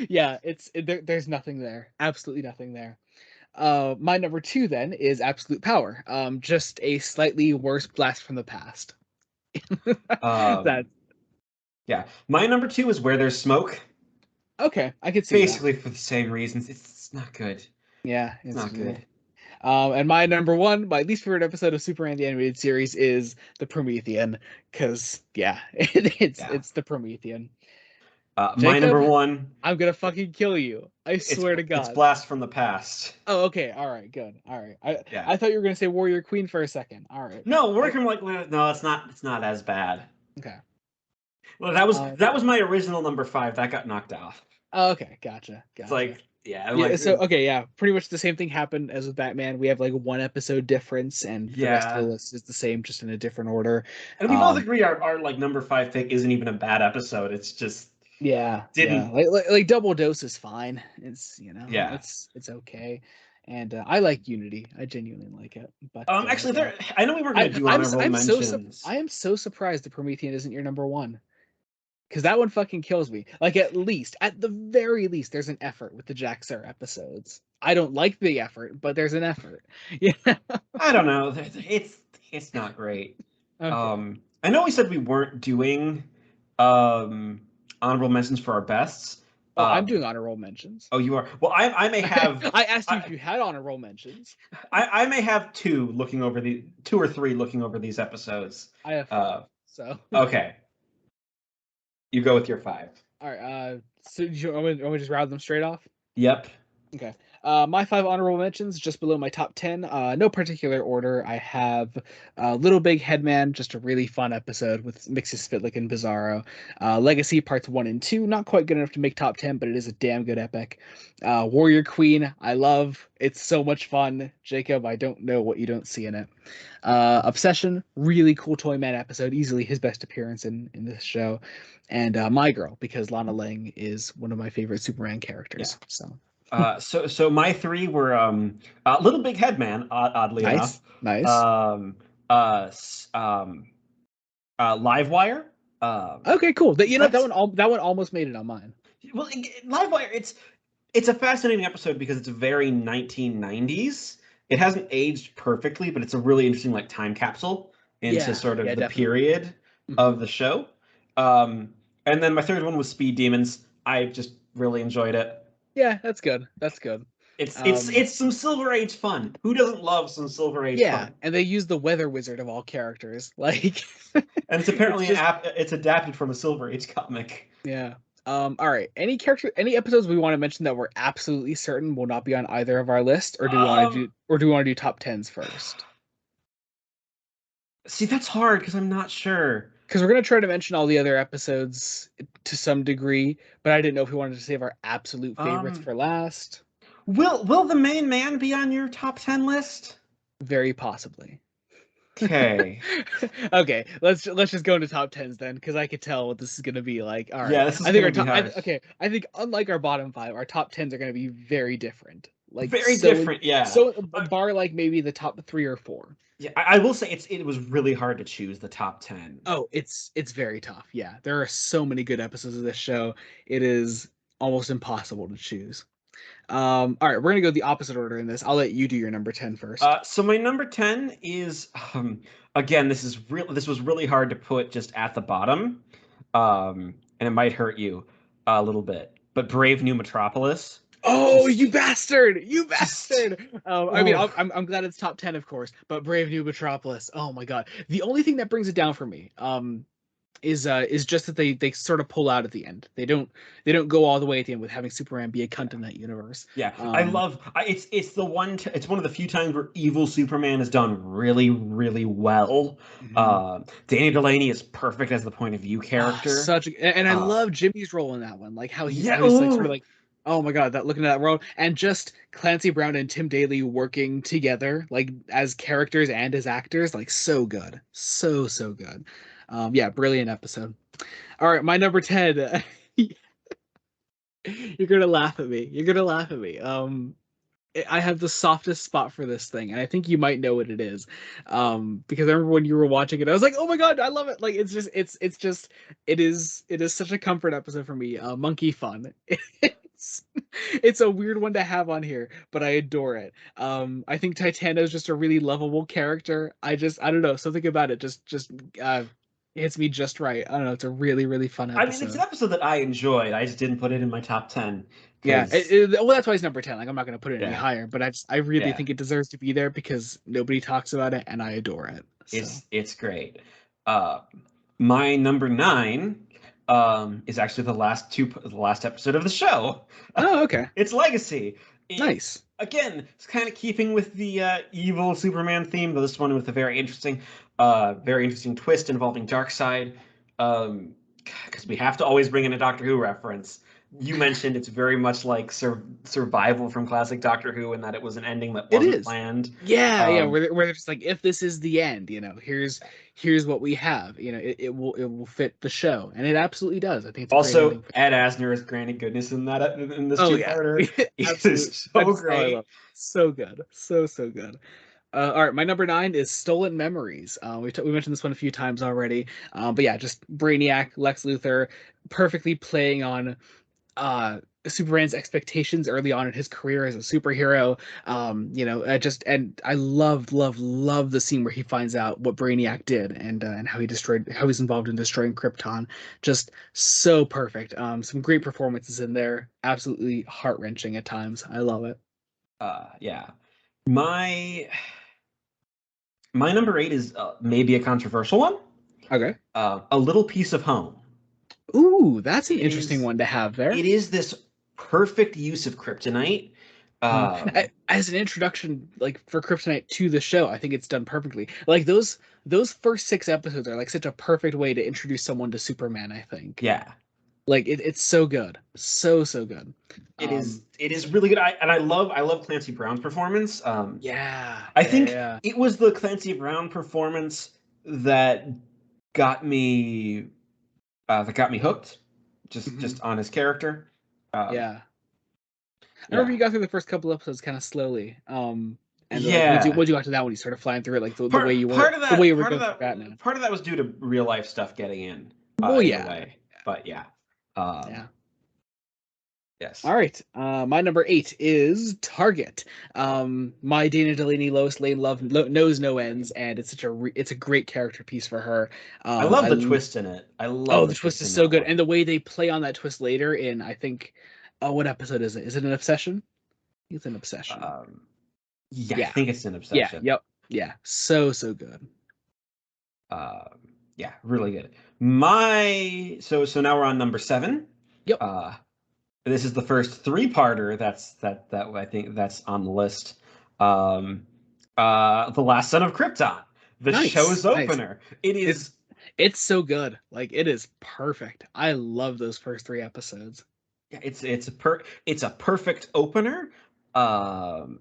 yeah. There's nothing there, absolutely nothing there. My number two then is Absolute Power. Just a slightly worse blast from the past. That yeah. My number two is Where There's Smoke. okay, I could see Basically for the same reasons. It's not good. yeah, It's not good. And my number one, my least favorite episode of Superman the Animated Series is the Promethean, because yeah, it's the Promethean. My number Jacob, one. I'm gonna fucking kill you. I swear to God. It's Blast from the Past. Oh, okay, all right, good, all right. Yeah. I thought you were gonna say Warrior Queen for a second. All right. No, working like no, it's not. It's not as bad. Okay. Well, that was my original number 5. That got knocked off. Oh, okay, gotcha. It's like yeah, Yeah, like so okay, yeah, pretty much the same thing happened as with Batman. We have like one episode difference, and the rest of the list is the same, just in a different order. And we both agree our like number 5 pick isn't even a bad episode. It's just yeah, like Double Dose is fine. It's it's okay, and I like Unity. I genuinely like it. But actually, I know we were going to do honorable mentions. I am so surprised the Promethean isn't your number one. Because that one fucking kills me. Like, at the very least, there's an effort with the Jack Sarah episodes. I don't like the effort, but there's an effort. Yeah. I don't know. It's not great. Okay. I know we said we weren't doing honorable mentions for our bests. Oh, I'm doing honorable mentions. Oh, you are? Well, I may have... I asked you if you had honorable mentions. I may have 2 or 3 looking over these episodes. I have 5, so... Okay. You go with your 5. All right. So do you want me to just round them straight off? Yep. Okay. My 5 honorable mentions, just below my top 10. No particular order. I have Little Big Headman, just a really fun episode with mixes Spitlick and Bizarro. Legacy parts 1 and 2, not quite good enough to make top 10, but it is a damn good epic. Warrior Queen, I love. It's so much fun. Jacob, I don't know what you don't see in it. Obsession, really cool Toyman episode, easily his best appearance in this show. And My Girl, because Lana Lang is one of my favorite Superman characters. Yeah. So my 3 were Little Big Headman, oddly enough. Nice. Livewire. Okay, cool. That one almost made it on mine. Well, Livewire, it's a fascinating episode because it's very 1990s. It hasn't aged perfectly, but it's a really interesting like time capsule into sort of the definitely. Period of the show. And then my third one was Speed Demons. I just really enjoyed it. Yeah, that's good. It's some Silver Age fun. Who doesn't love some Silver Age fun? Yeah, and they use the Weather Wizard of all characters. Like and it's apparently it's adapted from a Silver Age comic. Yeah. All right. Any episodes we want to mention that we're absolutely certain will not be on either of our lists, or do we want to do top 10s first? See, that's hard because I'm not sure. Because we're going to try to mention all the other episodes to some degree, but I didn't know if we wanted to save our absolute favorites for last. Will the main man be on your top 10 list? Very possibly. Okay. Okay, let's just go into top 10s then, because I could tell what this is going to be like. All right. Yeah, this is going to be hard. I think unlike our bottom 5, our top 10s are going to be very different. Like very different, yeah. So bar like maybe the top 3 or 4. Yeah, I will say it was really hard to choose the top 10. Oh, it's very tough. Yeah, there are so many good episodes of this show. It is almost impossible to choose. All right, we're gonna go the opposite order in this. I'll let you do your number 10 first. So my number 10 is again, this was really hard to put just at the bottom, and it might hurt you a little bit. But Brave New Metropolis. Oh, Just, you bastard! You just, bastard! I mean, oh, I'm glad it's top 10, of course, but Brave New Metropolis. Oh my God. The only thing that brings it down for me, is just that they sort of pull out at the end. They don't go all the way at the end with having Superman be a cunt in that universe. yeah. Um, It's it's one of the few times where evil Superman is done really, really well. mhm. Danny Delaney is perfect as the point of view Ah, character. and I Uh, love Jimmy's role in that one. Like yeah. how he's like sort of Oh, like, oh my God, that looking at that world, and just Clancy Brown and Tim Daly working together, like as characters and as actors, like so good, so good. Yeah, brilliant episode. All right, my number 10. You're gonna laugh at me. You're gonna laugh at me. I have the softest spot for this thing, and I think you might know what it is. Because I remember when you were watching it, I was like, "Oh my God, I love it!" Like it is such a comfort episode for me. Monkey Fun. It's a weird one to have on here, but I adore it. I think Titano is just a really lovable character. I don't know, something about it just uh hits me just right. I don't know. It's a really really fun I mean, it's an episode. episode that I enjoyed. I just didn't put it in my top 10 Yeah, because, well, that's why it's number 10. Like, I'm not going to put it any yeah, higher, but I really yeah, think it deserves to be there because nobody talks about it, and I adore it. So, it's great. Uh, my number 9 is actually the last episode of the show. oh, okay, It's Legacy. nice. Again, it's kind of keeping with the evil Superman theme, but this one with a very interesting twist involving Darkseid. Because we have to always bring in a Doctor Who reference. You mentioned it's very much like Survival from classic Doctor Who, in that it was an ending that It wasn't is. planned. Yeah, Um, where they're just like, if this is the end, here's what we have. It will fit the show, and it absolutely does. I think it's a great Also, ending. Ed Asner is Granny Goodness in this Oh yeah, two-parter. It absolutely. is so That's oh, I love great. it. So good, so good. All right, my number 9 is Stolen Memories. We mentioned this one a few times already, but yeah, just Brainiac, Lex Luthor, perfectly playing on Superman's expectations early on in his career as a superhero. And I love the scene where he finds out what Brainiac did and how he's involved in destroying Krypton. Just so perfect. Some great performances in there. Absolutely heart wrenching at times. I love it. Yeah. My my number 8 is maybe a controversial one. Okay. A Little Piece of Home. Ooh, that's an It interesting is one to have there. it is this perfect use of kryptonite. Um, As an introduction, like for Kryptonite to the show, I think it's done perfectly. Like those first 6 episodes are like such a perfect way to introduce someone to Superman, I think. yeah, Like it's so good. So good. it is really good. I love Clancy Brown's performance. Yeah, I yeah, think yeah. it was the Clancy Brown performance that got me hooked, Mhm. just on his character. Um, Yeah. I remember yeah, you got through the first couple episodes kind of slowly. And like yeah. once you got to that one, you started flying through it like the way you were going through Batman. Part of that was due to real life stuff getting Well, in the yeah, way. But yeah, um, yeah. yes. All right. My number 8 is Target. My Dana Delaney Lois Lane love knows no ends, and it's a great character piece for her. I Um, love I the twist in it. I love Oh, the the twist twist is in so that good, one. and the way they play on that twist later in I think, oh, what episode is it? Is it an Obsession? I think it's an Obsession. Um, yeah, I Yeah, think it's an yeah, obsession. yep, yeah. So good. Yeah, really good. So now we're on number 7. Yep. Uh, this is the first three-parter that I think that's on the list. Um, The Last Son of Krypton, the Nice, show's nice. opener. It It's is it's so good. Like it is perfect. I love those first 3 episodes. Yeah, it's a perfect opener. Um,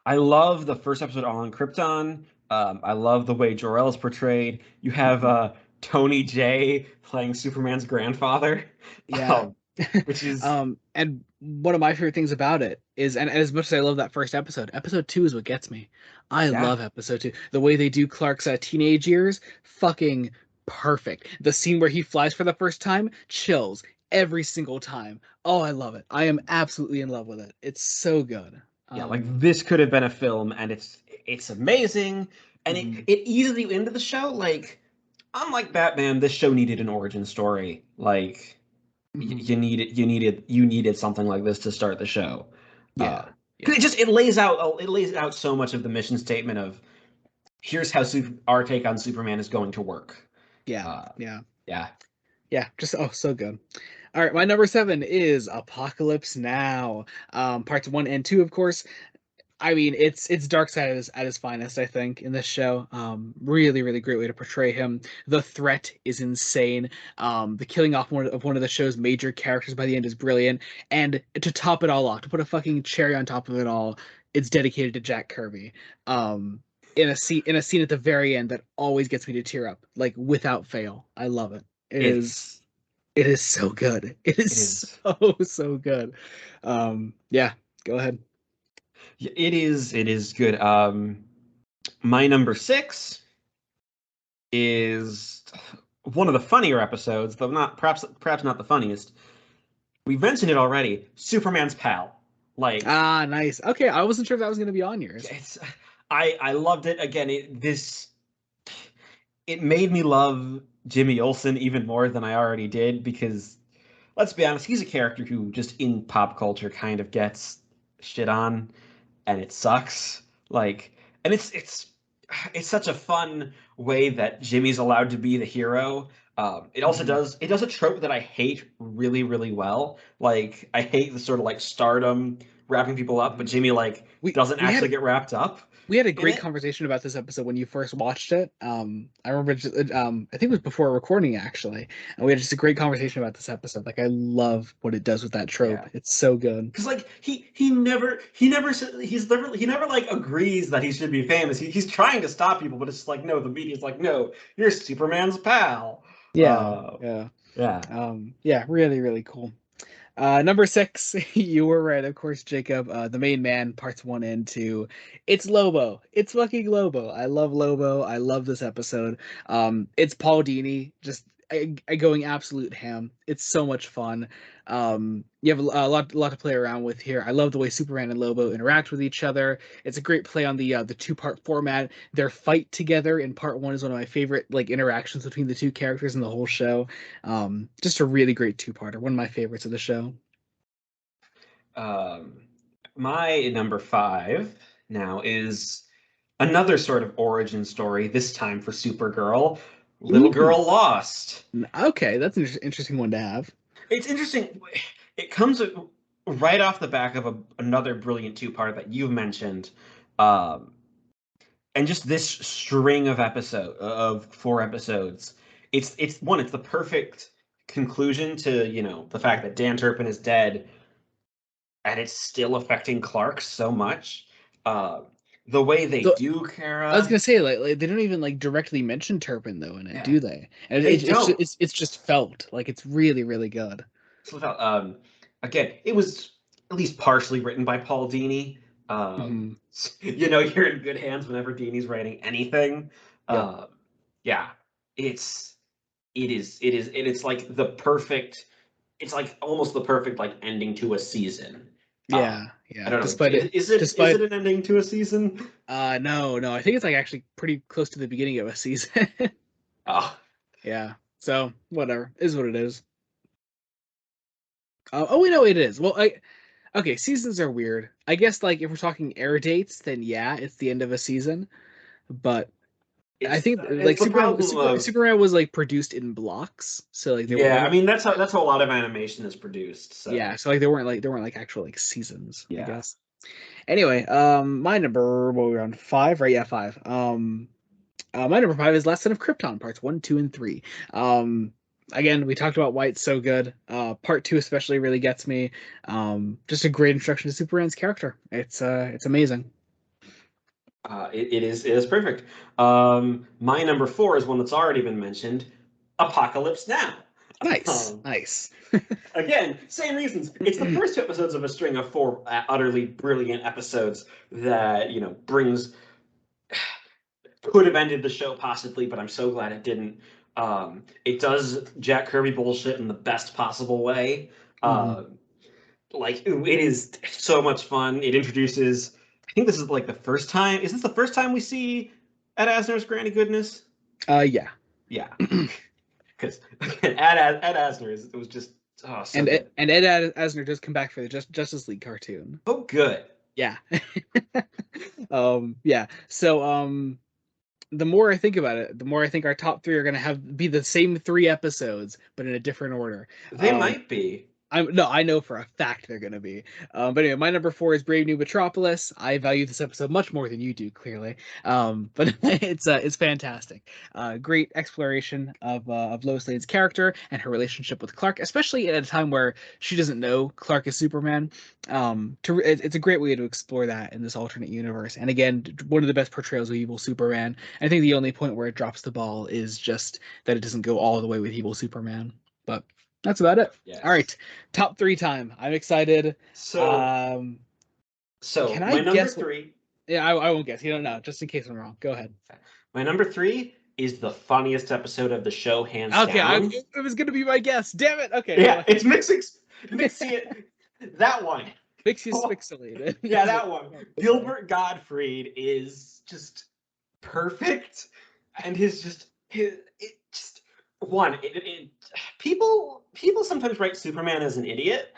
I love the first episode on Krypton. I love the way Jor-El is portrayed. You have Mhm. Tony J playing Superman's grandfather, Yeah. um, which is And one of my favorite things about it is, and as much as I love that first episode 2 is what gets me. I yeah, love episode 2. The way they do Clark's teenage years, fucking perfect. The scene where he flies for the first time, chills every single time. Oh, I love it. I am absolutely in love with it. It's so good. yeah. Like Um, this could have been a film, and it's amazing, and mhm. it eases you into the show. Like unlike Batman, this show needed an origin story. Like you needed something like this to start the show. Yeah. 'Cause it lays out so much of the mission statement of here's how our take on Superman is going to work. Yeah. Uh, Yeah. yeah. Yeah. Just so good. All right, my number 7 is Apocalypse Now. Parts 1 and 2, of course. I mean, it's Darkseid at his finest, I think, in this show. Really, really great way to portray him. The threat is insane. The killing off one of the show's major characters by the end is brilliant. And to top it all off, to put a fucking cherry on top of it all, it's dedicated to Jack Kirby. In a scene at the very end that always gets me to tear up, like without fail. I love it. It's It is so good. It is it is. so good. Yeah, go ahead. It is good. My number 6 is one of the funnier episodes, though not perhaps not the funniest. We mentioned it already. Superman's pal. Like Nice. Okay, I wasn't sure if that was going to be on yours. it's I loved it. Again, it made me love Jimmy Olsen even more than I already did, because let's be honest, he's a character who just in pop culture kind of gets shit on, and it sucks. Like, and it's such a fun way that Jimmy's allowed to be the hero. It also does a trope that I hate really, really well. Like, I hate the sort of like stardom wrapping people up, but Jimmy like doesn't we actually get wrapped up. We had a in great it. conversation about this episode when you first watched it. I remember, I think it was before recording actually, and we had just a great conversation about this episode. Like, I love what it does with that trope. Yeah. It's so good. Because like he never like agrees that he should be famous. He's trying to stop people, but it's just like no, the media's like no, you're Superman's pal. Yeah, yeah, Yeah. yeah. Really, really cool. Number 6, you were right, of course, Jacob. The main man, parts 1 and 2. It's Lobo. It's fucking Lobo. I love Lobo. I love this episode. It's Paul Dini just going absolute ham. It's so much fun. You have a lot to play around with here. I love the way Superman and Lobo interact with each other. It's a great play on the 2-part format. Their fight together in part 1 is one of my favorite like interactions between the two characters in the whole show. Just a really great 2-parter. One of my favorites of the show. My number 5 now is another sort of origin story. This time for Supergirl, Little Ooh. Girl Lost. Okay, that's an interesting one to have. It's interesting. It comes right off the back of another brilliant 2-part that you've mentioned, and just this string of 4 episodes. It's the perfect conclusion to the fact that Dan Turpin is dead, and it's still affecting Clark so much. The way they do Kara. I was gonna say like they don't even like directly mention Turpin though in it, do they? And They don't. It's just felt like it's really, really good. So, again, it was at least partially written by Paul Dini. You're in good hands whenever Dini's writing anything. Yep. Yeah, it's like the perfect. It's like almost the perfect like ending to a season. Yeah. I don't know. Despite Is it an ending to a season? No. I think it's like actually pretty close to the beginning of a season. Oh. Yeah. So whatever. Is what it is. Oh, we know it is. Well, okay, seasons are weird. I guess like if we're talking air dates, then yeah, it's the end of a season. But I think like Superman was like produced in blocks, so like I mean that's how a lot of animation is produced. So yeah, so like there weren't like actual like seasons, I yeah. guess. Anyway, my number, what we're on 5, right? Yeah, 5. My number 5 is Last Son of Krypton, parts 1, 2, and 3. Again, we talked about why it's so good. Part 2 especially really gets me. Just a great introduction to Superman's character. It's amazing. It is perfect. My number 4 is one that's already been mentioned, Apocalypse Now. Nice. Again, same reasons. It's the first 2 episodes of a string of 4 utterly brilliant episodes that could have ended the show possibly, but I'm so glad it didn't. It does Jack Kirby bullshit in the best possible way. Like, it is so much fun. It introduces, I think this is like the first time. Is this the first time we see Ed Asner's Granny Goodness? Yeah. Yeah. Because again, Ed Asner it was just Oh, so good. And Ed Asner does come back for the Justice League cartoon. Oh, good. Yeah. Yeah. So the more I think about it, the more I think our top three are gonna be the same 3 episodes, but in a different order. They might be. I know for a fact they're gonna be. But anyway, my number 4 is Brave New Metropolis. I value this episode much more than you do, clearly. But it's fantastic. Great exploration of Lois Lane's character and her relationship with Clark, especially at a time where she doesn't know Clark is Superman. It's a great way to explore that in this alternate universe. And again, one of the best portrayals of evil Superman. I think the only point where it drops the ball is just that it doesn't go all the way with evil Superman. But that's about it. Yes. All right, top 3 time. I'm excited. So, Can I my number guess? 3. Yeah, I won't guess. You don't know, just in case I'm wrong. Go ahead. My number 3 is the funniest episode of the show, hands Okay, down. it was gonna be my guess. Damn it. Okay. Yeah, it's mixing. That one. Mixie Pixelated. Yeah, that one. Gilbert Gottfried is just perfect, and people sometimes write Superman as an idiot,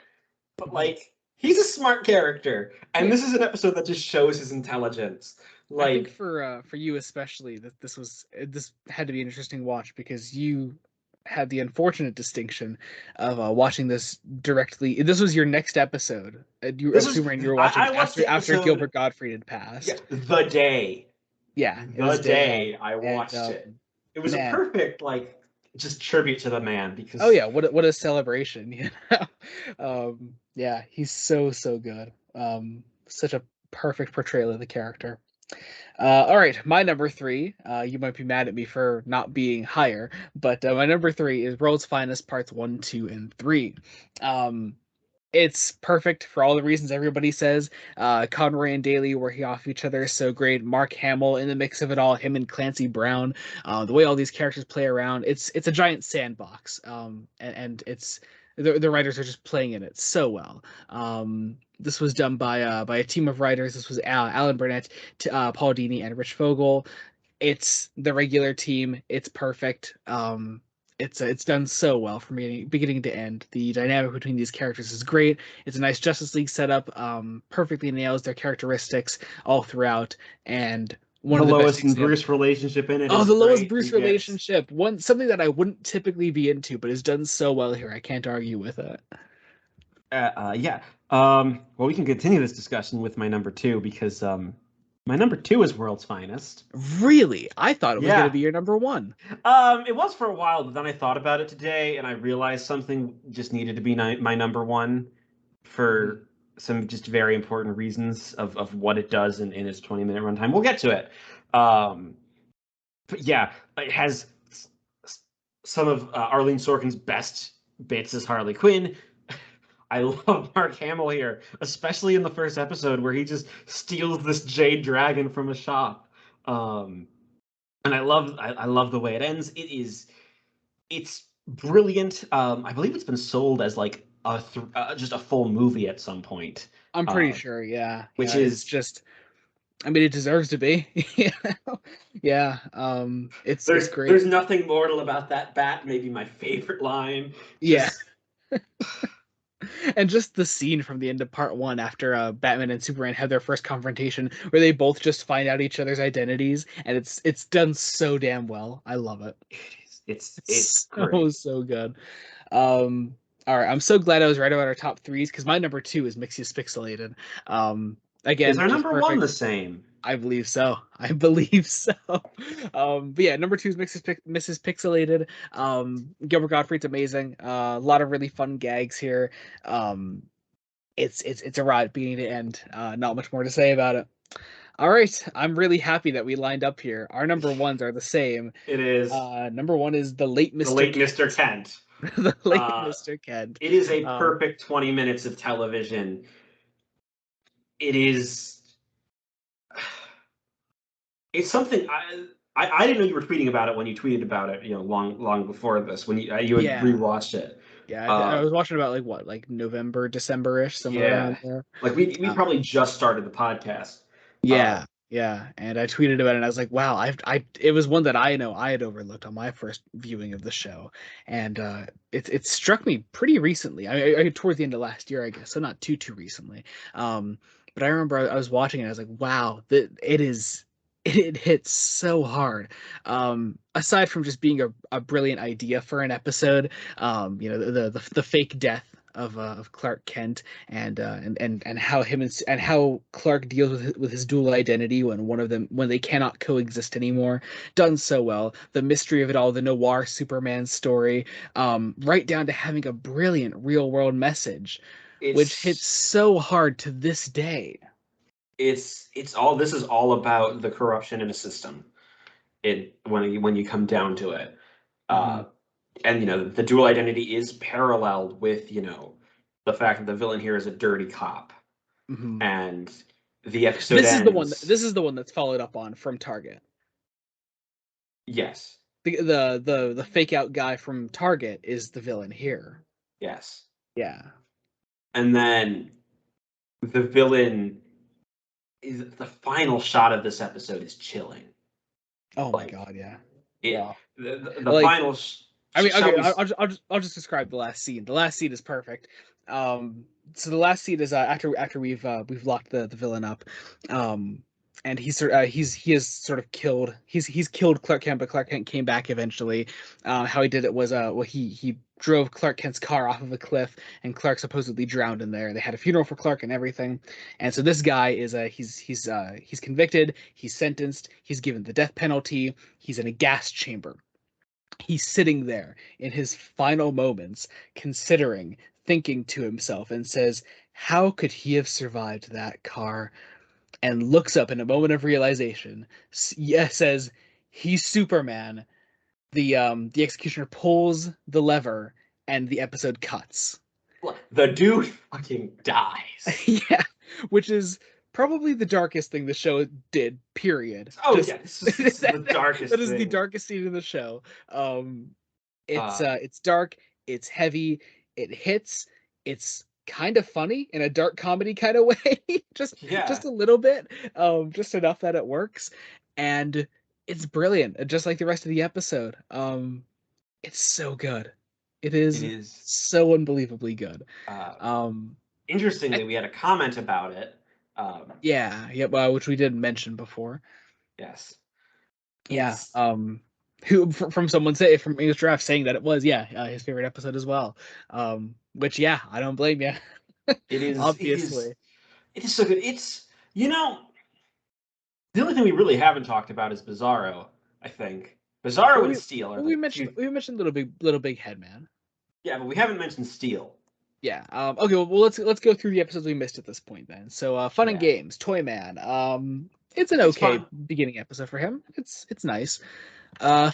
but like he's a smart character, and this is an episode that just shows his intelligence. I think for you especially that this had to be an interesting watch because you had the unfortunate distinction of watching this directly. This was your next episode. You were watching after Gilbert Gottfried had passed. Yeah, the day. Yeah, the day I watched it. It was a perfect just tribute to the man because what a celebration, you know. Yeah, he's so good. Such a perfect portrayal of the character. All right, my number 3. You might be mad at me for not being higher, but my number 3 is World's Finest Parts 1, 2, and 3. It's perfect for all the reasons everybody says. Conroy and Daly working off each other is so great. Mark Hamill in the mix of it all, him and Clancy Brown, the way all these characters play around. It's a giant sandbox, and it's the writers are just playing in it so well. This was done by a team of writers. This was Alan Burnett, Paul Dini, and Rich Fogel. It's the regular team. It's perfect. It's done so well from beginning to end. The dynamic between these characters is great. It's a nice Justice League setup. Perfectly nails their characteristics all throughout. And one of the Lois and Bruce relationship in it. Oh, the Lois Bruce relationship. Something that I wouldn't typically be into, but is done so well here. I can't argue with it. Yeah. Well, we can continue this discussion with my number 2 because my number 2 is World's Finest. Really? I thought it was going to be your number 1. It was for a while, but then I thought about it today, and I realized something just needed to be my number 1 for some just very important reasons of what it does in its 20-minute runtime. We'll get to it. But yeah, it has some of Arlene Sorkin's best bits as Harley Quinn. I love Mark Hamill here, especially in the first episode where he just steals this jade dragon from a shop. And I love the way it ends. It's brilliant. I believe it's been sold as like just a full movie at some point. I'm pretty sure, yeah. Which is just, I mean, it deserves to be. Yeah. It's great. There's nothing mortal about that bat. Maybe my favorite line. Yeah. And just the scene from the end of part 1 after Batman and Superman have their first confrontation where they both just find out each other's identities, and it's done so damn well. I love it. It's so good. All right, I'm so glad I was right about our top 3s because my number 2 is Mixie Pixelated. Again, is our number 1 the same? I believe so. But yeah, number 2 is Mrs. Pixelated. Gilbert Gottfried's amazing. A lot of really fun gags here. It's a ride beginning to end. Not much more to say about it. All right, I'm really happy that we lined up here. Our number 1s are the same. It is. Number 1 is the late Mr. Kent. The late Mr. Kent. It is a perfect 20 minutes of television. It is. It's something I didn't know you were tweeting about it when you tweeted about it. Long before this when you had rewatched it. Yeah, I was watching about like November, December-ish, somewhere around there. Like we probably just started the podcast. Yeah. Yeah, and I tweeted about it, and I was like, "Wow, it was one that I know I had overlooked on my first viewing of the show, and it struck me pretty recently. Towards the end of last year, I guess, so not too recently. Um, but I remember I was watching it, and I was like, "Wow, that it is." It hits so hard. Aside from just being a brilliant idea for an episode, the fake death of Clark Kent and how and how Clark deals with his dual identity when they cannot coexist anymore, done so well. The mystery of it all, the noir Superman story, right down to having a brilliant real world message, which hits It's so hard to this day. it's all this is all about the corruption in a system. When you come down to it, Hmm. uh, and the dual identity is paralleled with the fact that the villain here is a dirty cop, Hmm. and the episode ends. This is the one that's followed up on from Target. Yes, The fake out guy from Target is the villain here. yes, Yeah. and then the villain is the final shot of this episode is chilling. Oh my Like God, yeah. it, Yeah. the Like, final. I mean, Shall okay, we? I'll just describe the last scene. The last scene is perfect. So the last scene is after we've locked the villain up, um, and he has sort of killed he's killed Clark Kent, but Clark Kent came back eventually. How he did it was he drove Clark Kent's car off of a cliff, and Clark supposedly drowned in there. They had a funeral for Clark and everything, and so this guy is he's convicted, he's sentenced, he's given the death penalty, he's in a gas chamber. He's sitting there in his final moments, considering, thinking to himself, and says, "How could he have survived that car?" And looks up in a moment of realization, says, "He's Superman." The executioner pulls the lever, and the episode cuts. The dude fucking dies. Yeah, which is probably the darkest thing the show did. Period. Oh Just yeah, this is the darkest that is the thing. darkest scene in the show. Um, Uh, it's dark, it's heavy, it hits, it's kind of funny in a dark comedy kind of way, yeah, just a little bit, just enough that it works, and it's brilliant, just like the rest of the episode. It's so good. It it is is. so unbelievably good. Uh, Um, Interestingly, I, we had a comment about it. yeah, yeah, which we did mention before. Yes, Yeah. it's From someone from English Draft saying that it was, yeah, his favorite episode as well. Which, yeah, I don't blame you. it is it is Obviously. it is so good. It's the only thing we really haven't talked about is Bizarro. I think But Bizarro and Steel are the two. we mentioned Little Big Head Man. Yeah, but we haven't mentioned Steel. Yeah. Okay. Well, let's go through the episodes we missed at this point then. So, Fun and Yeah, Games, Toy Man. It's an it's okay fun. beginning episode for him. It's nice.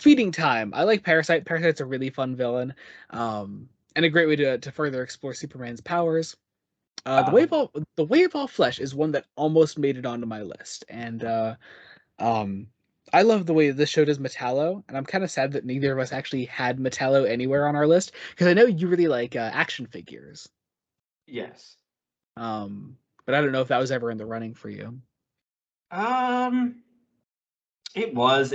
Feeding Time. I like Parasite. Parasite's a really fun villain. And a great way to further explore Superman's powers. Um, The Way of All Flesh is one that almost made it onto my list, and um, I love the way this show does Metallo, and I'm kind of sad that neither of us actually had Metallo anywhere on our list because I know you really like action figures, yes. um, but I don't know if that was ever in the running for you. Um, it was.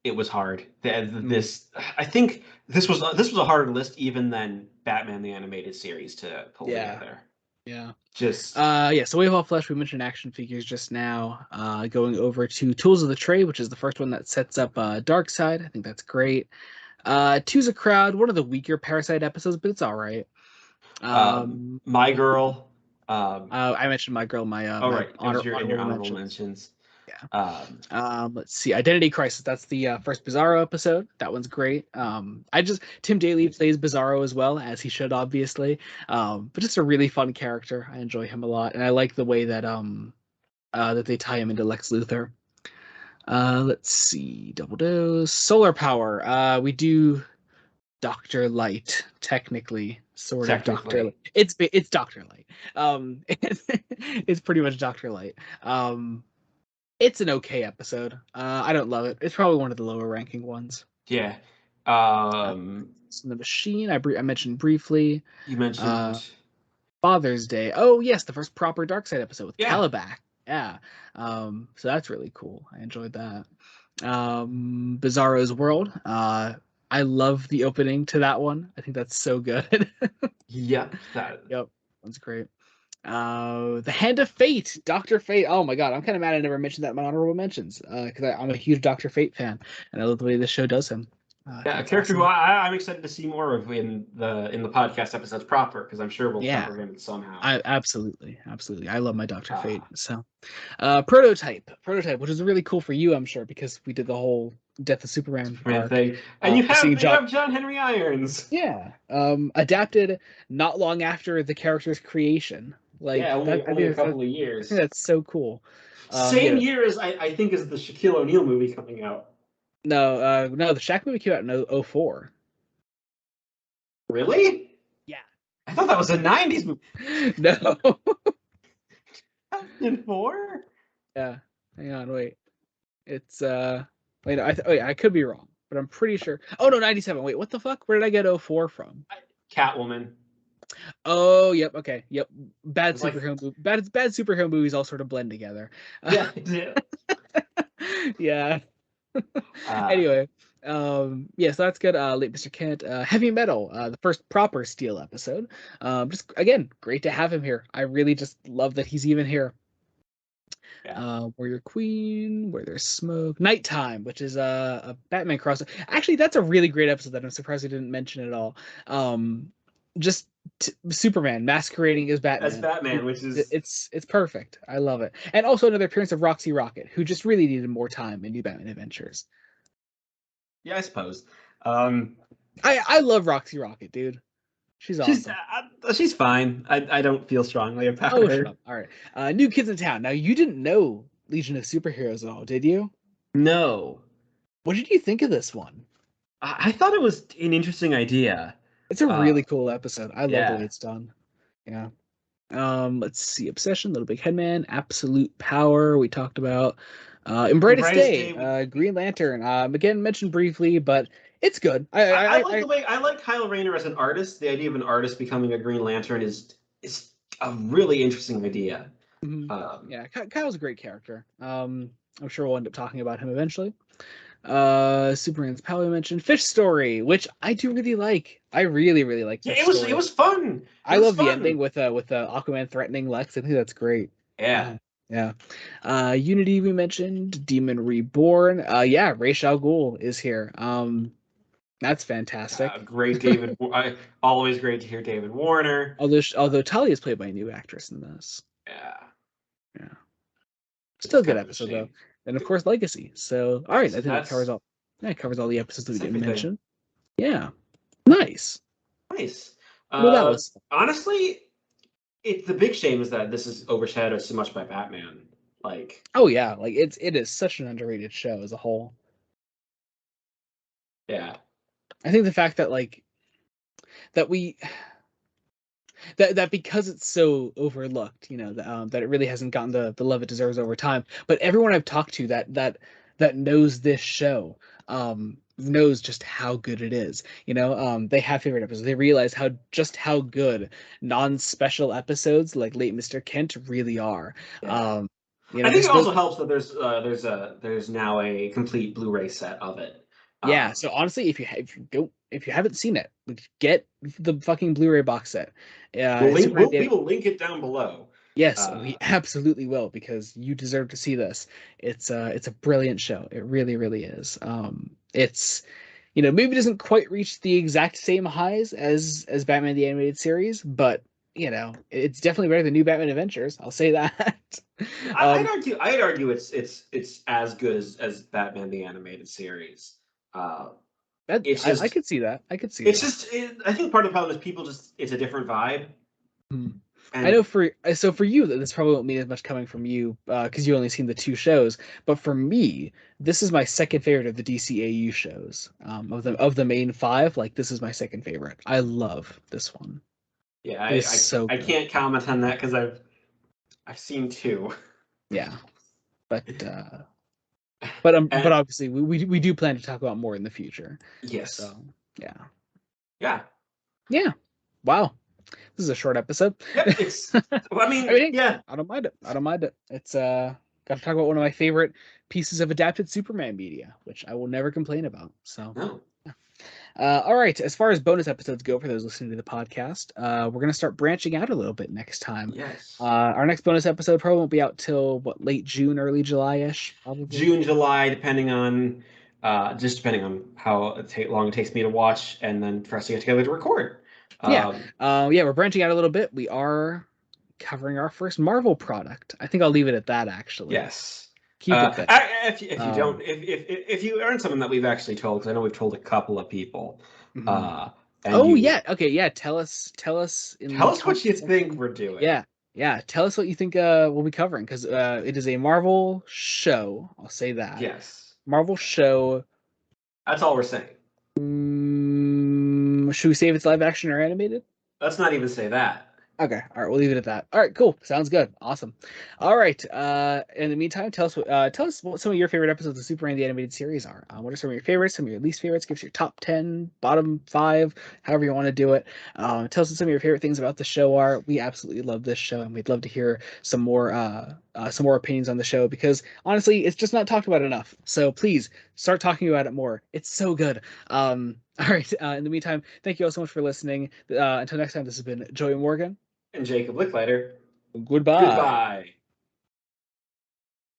It was hard. Mm, This I think this was a harder list even than Batman the Animated Series to pull yeah, together. yeah. Just Yeah, so Way of All Flesh, we mentioned action figures just now. Going over to Tools of the Trade, which is the first one that sets up Dark Side. I think that's great. Two's a Crowd, one of the weaker Parasite episodes, but it's all right. Um, My Girl. I mentioned My Girl, Oh my right, it was in your honorable honorable mentions. mentions. Yeah. Um, Let's see, Identity Crisis. That's the first Bizarro episode. That one's great. Tim Daly plays Bizarro as well as he should, obviously. But just a really fun character. I enjoy him a lot, and I like the way that they tie him into Lex Luthor. Let's see, Double Dose, Solar Power. We do Doctor Light, technically, sort of Doctor Light. Technically, It's Doctor Light. It's pretty much Doctor Light. It's an okay episode. I don't love it. It's probably one of the lower ranking ones. yeah. Uh, Um, so the Machine, I mentioned briefly. you Uh, mentioned Father's Day. Oh yes, the first proper Darkseid episode with yeah, Calabac. Yeah. So that's really cool. I enjoyed that. Bizarro's World. I love the opening to that one. I think that's so good. Yep. That. Yep, that's great. The Hand of Fate, Doctor Fate. Oh my god, I'm kind of mad I never mentioned that in my honorable mentions because I'm a huge Doctor Fate fan and I love the way this show does him. I Yeah, think a it's character who awesome. I'm excited to see more of in the podcast episodes proper, because I'm sure we'll Yeah, cover him somehow. I absolutely, absolutely. I love my Doctor Fate. Ah, So, Prototype, which is really cool for you, I'm sure, because we did the whole Death of Superman man arc. thing. And Seeing you John, have John Henry Irons. yeah, adapted not long after the character's creation. Yeah, Like that, only a couple of I think years. that's so cool. Same Yeah, year as I think is the Shaquille O'Neal movie coming out. no, the Shaq movie came out in 04. Really? Yeah. I thought that was a '90s movie. No. 2004? Yeah. Hang on, wait. It's wait, wait, I could be wrong, but I'm pretty sure. Oh no, 97. Wait, what the fuck? Where did I get 04 from? Catwoman. Oh, yep, okay. Yep. Bad It's like, superhero bad superhero movies all sort of blend together. yeah, it did. Yeah. Uh, Anyway, yeah, so that's good. Late Mr. Kent, Heavy Metal, the first proper Steel episode. Just again, great to have him here. I really just love that he's even here. yeah. Warrior Queen, Where There's Smoke, Nighttime, which is a Batman crossover. Actually, that's a really great episode that I'm surprised I didn't mention at all. Just Superman masquerading as As Batman. Batman, which is, It's perfect. I love it. And also another appearance of Roxy Rocket, who just really needed more time in New Batman Adventures. yeah, I suppose. I love Roxy Rocket, dude. She's awesome. She's fine. I don't feel strongly about Oh, shut her. up. All right. New Kids in Town. Now, you didn't know Legion of Superheroes at all, did you? No. What did you think of this one? I thought it was an interesting idea. It's a Uh, really cool episode. I love the way yeah. it's done. Yeah. Let's see. Obsession, Little Big Headman, Absolute Power, we talked about. In In Brightest Brightest Day, Day, Green Lantern. Again, mentioned briefly, but it's good. I like the way I like Kyle Rayner as an artist. The idea of an artist becoming a Green Lantern is a really interesting idea. Mhm. Um, Yeah, Kyle's a great character. I'm sure we'll end up talking about him eventually. Superman's Power mentioned Fish Story, which I do really like. I really, really like yeah, Fish it Story. was fun. It I was love the ending fun. with Aquaman threatening Lex. I think that's great. Yeah. Yeah. Unity we mentioned, Demon Reborn. Yeah, Ra's al Ghul is here. That's fantastic. Great David. Always great to hear David Warner. Although Talia is played by a new actress in this. Yeah, Yeah. it's Still a good kind of a episode though. shame. And of course Legacy. So all right, I think that covers That's all. That covers all the episodes that we didn't everything. mention. Yeah. Nice. Nice. Well, that was Honestly, the big shame is that this is overshadowed so much by Batman. Like, oh yeah, like it is such an underrated show as a whole. yeah, I think the fact that that we that because it's so overlooked, that it really hasn't gotten the love it deserves over time. But everyone I've talked to that knows this show knows just how good it is. They have favorite episodes. They realize how good non-special episodes like Late Mr. Kent really are. yeah. I think it Just those. also helps that there's now a complete Blu-ray set of it. Yeah, so honestly, if you haven't seen it, get the fucking Blu-ray box set. Superman We will link it down below. Yes, we absolutely will because you deserve to see this. It's a brilliant show. It really, really is. It's maybe it doesn't quite reach the exact same highs as Batman the Animated Series, but it's definitely better than New Batman Adventures. I'll say that. I'd argue it's as good as Batman the Animated Series. It's I just could see that. I could see it's that. just I think part of the problem is people just it's a different vibe. Hmm. I And know for you that this probably won't mean as much coming from you because you only seen the two shows. But for me, this is my second favorite of the DCAU shows. Of the main five, like this is my second favorite. I love this one. yeah, It is so I good. can't comment on that because I've seen two. Yeah, but And obviously we do plan to talk about more in the future. yes. So yeah, Yeah. yeah. Wow. This is a short episode. Yep, it's. Well, I mean, yeah. I don't mind it. I don't mind it. It's got to talk about one of my favorite pieces of adapted Superman media, which I will never complain about. So. No. All right. As far as bonus episodes go, for those listening to the podcast, we're gonna start branching out a little bit next time. Yes. Our next bonus episode probably won't be out till late June, early July-ish, probably. June, July, depending on how long it takes me to watch, and then for us to get together to record. Yeah. We're branching out a little bit. We are covering our first Marvel product. I think I'll leave it at that. Actually, Yes. keep it there. If you don't, if you aren't something that we've actually told, because I know we've told a couple of people. Mhm. And yeah. Okay. Yeah. Tell us. Tell us what you think we're doing. Yeah. Tell us what you think we'll be covering, because it is a Marvel show. I'll say that. Yes. Marvel show. That's all we're saying. Should we say if it's live action or animated? Let's not even say that. Okay. All right. We'll leave it at that. All right. Cool. Sounds good. Awesome. All right. In the meantime, tell us what some of your favorite episodes of Superman the Animated Series are. What are some of your favorites? Some of your least favorites? Give us your top 10, bottom 5, however you want to do it. Tell us what some of your favorite things about the show are. We absolutely love this show, and we'd love to hear some more opinions on the show, because honestly, it's just not talked about enough. So please start talking about it more. It's so good. All right. In the meantime, thank you all so much for listening. Until next time, this has been Joey Morgan And Jacob Licklider. Goodbye. Goodbye.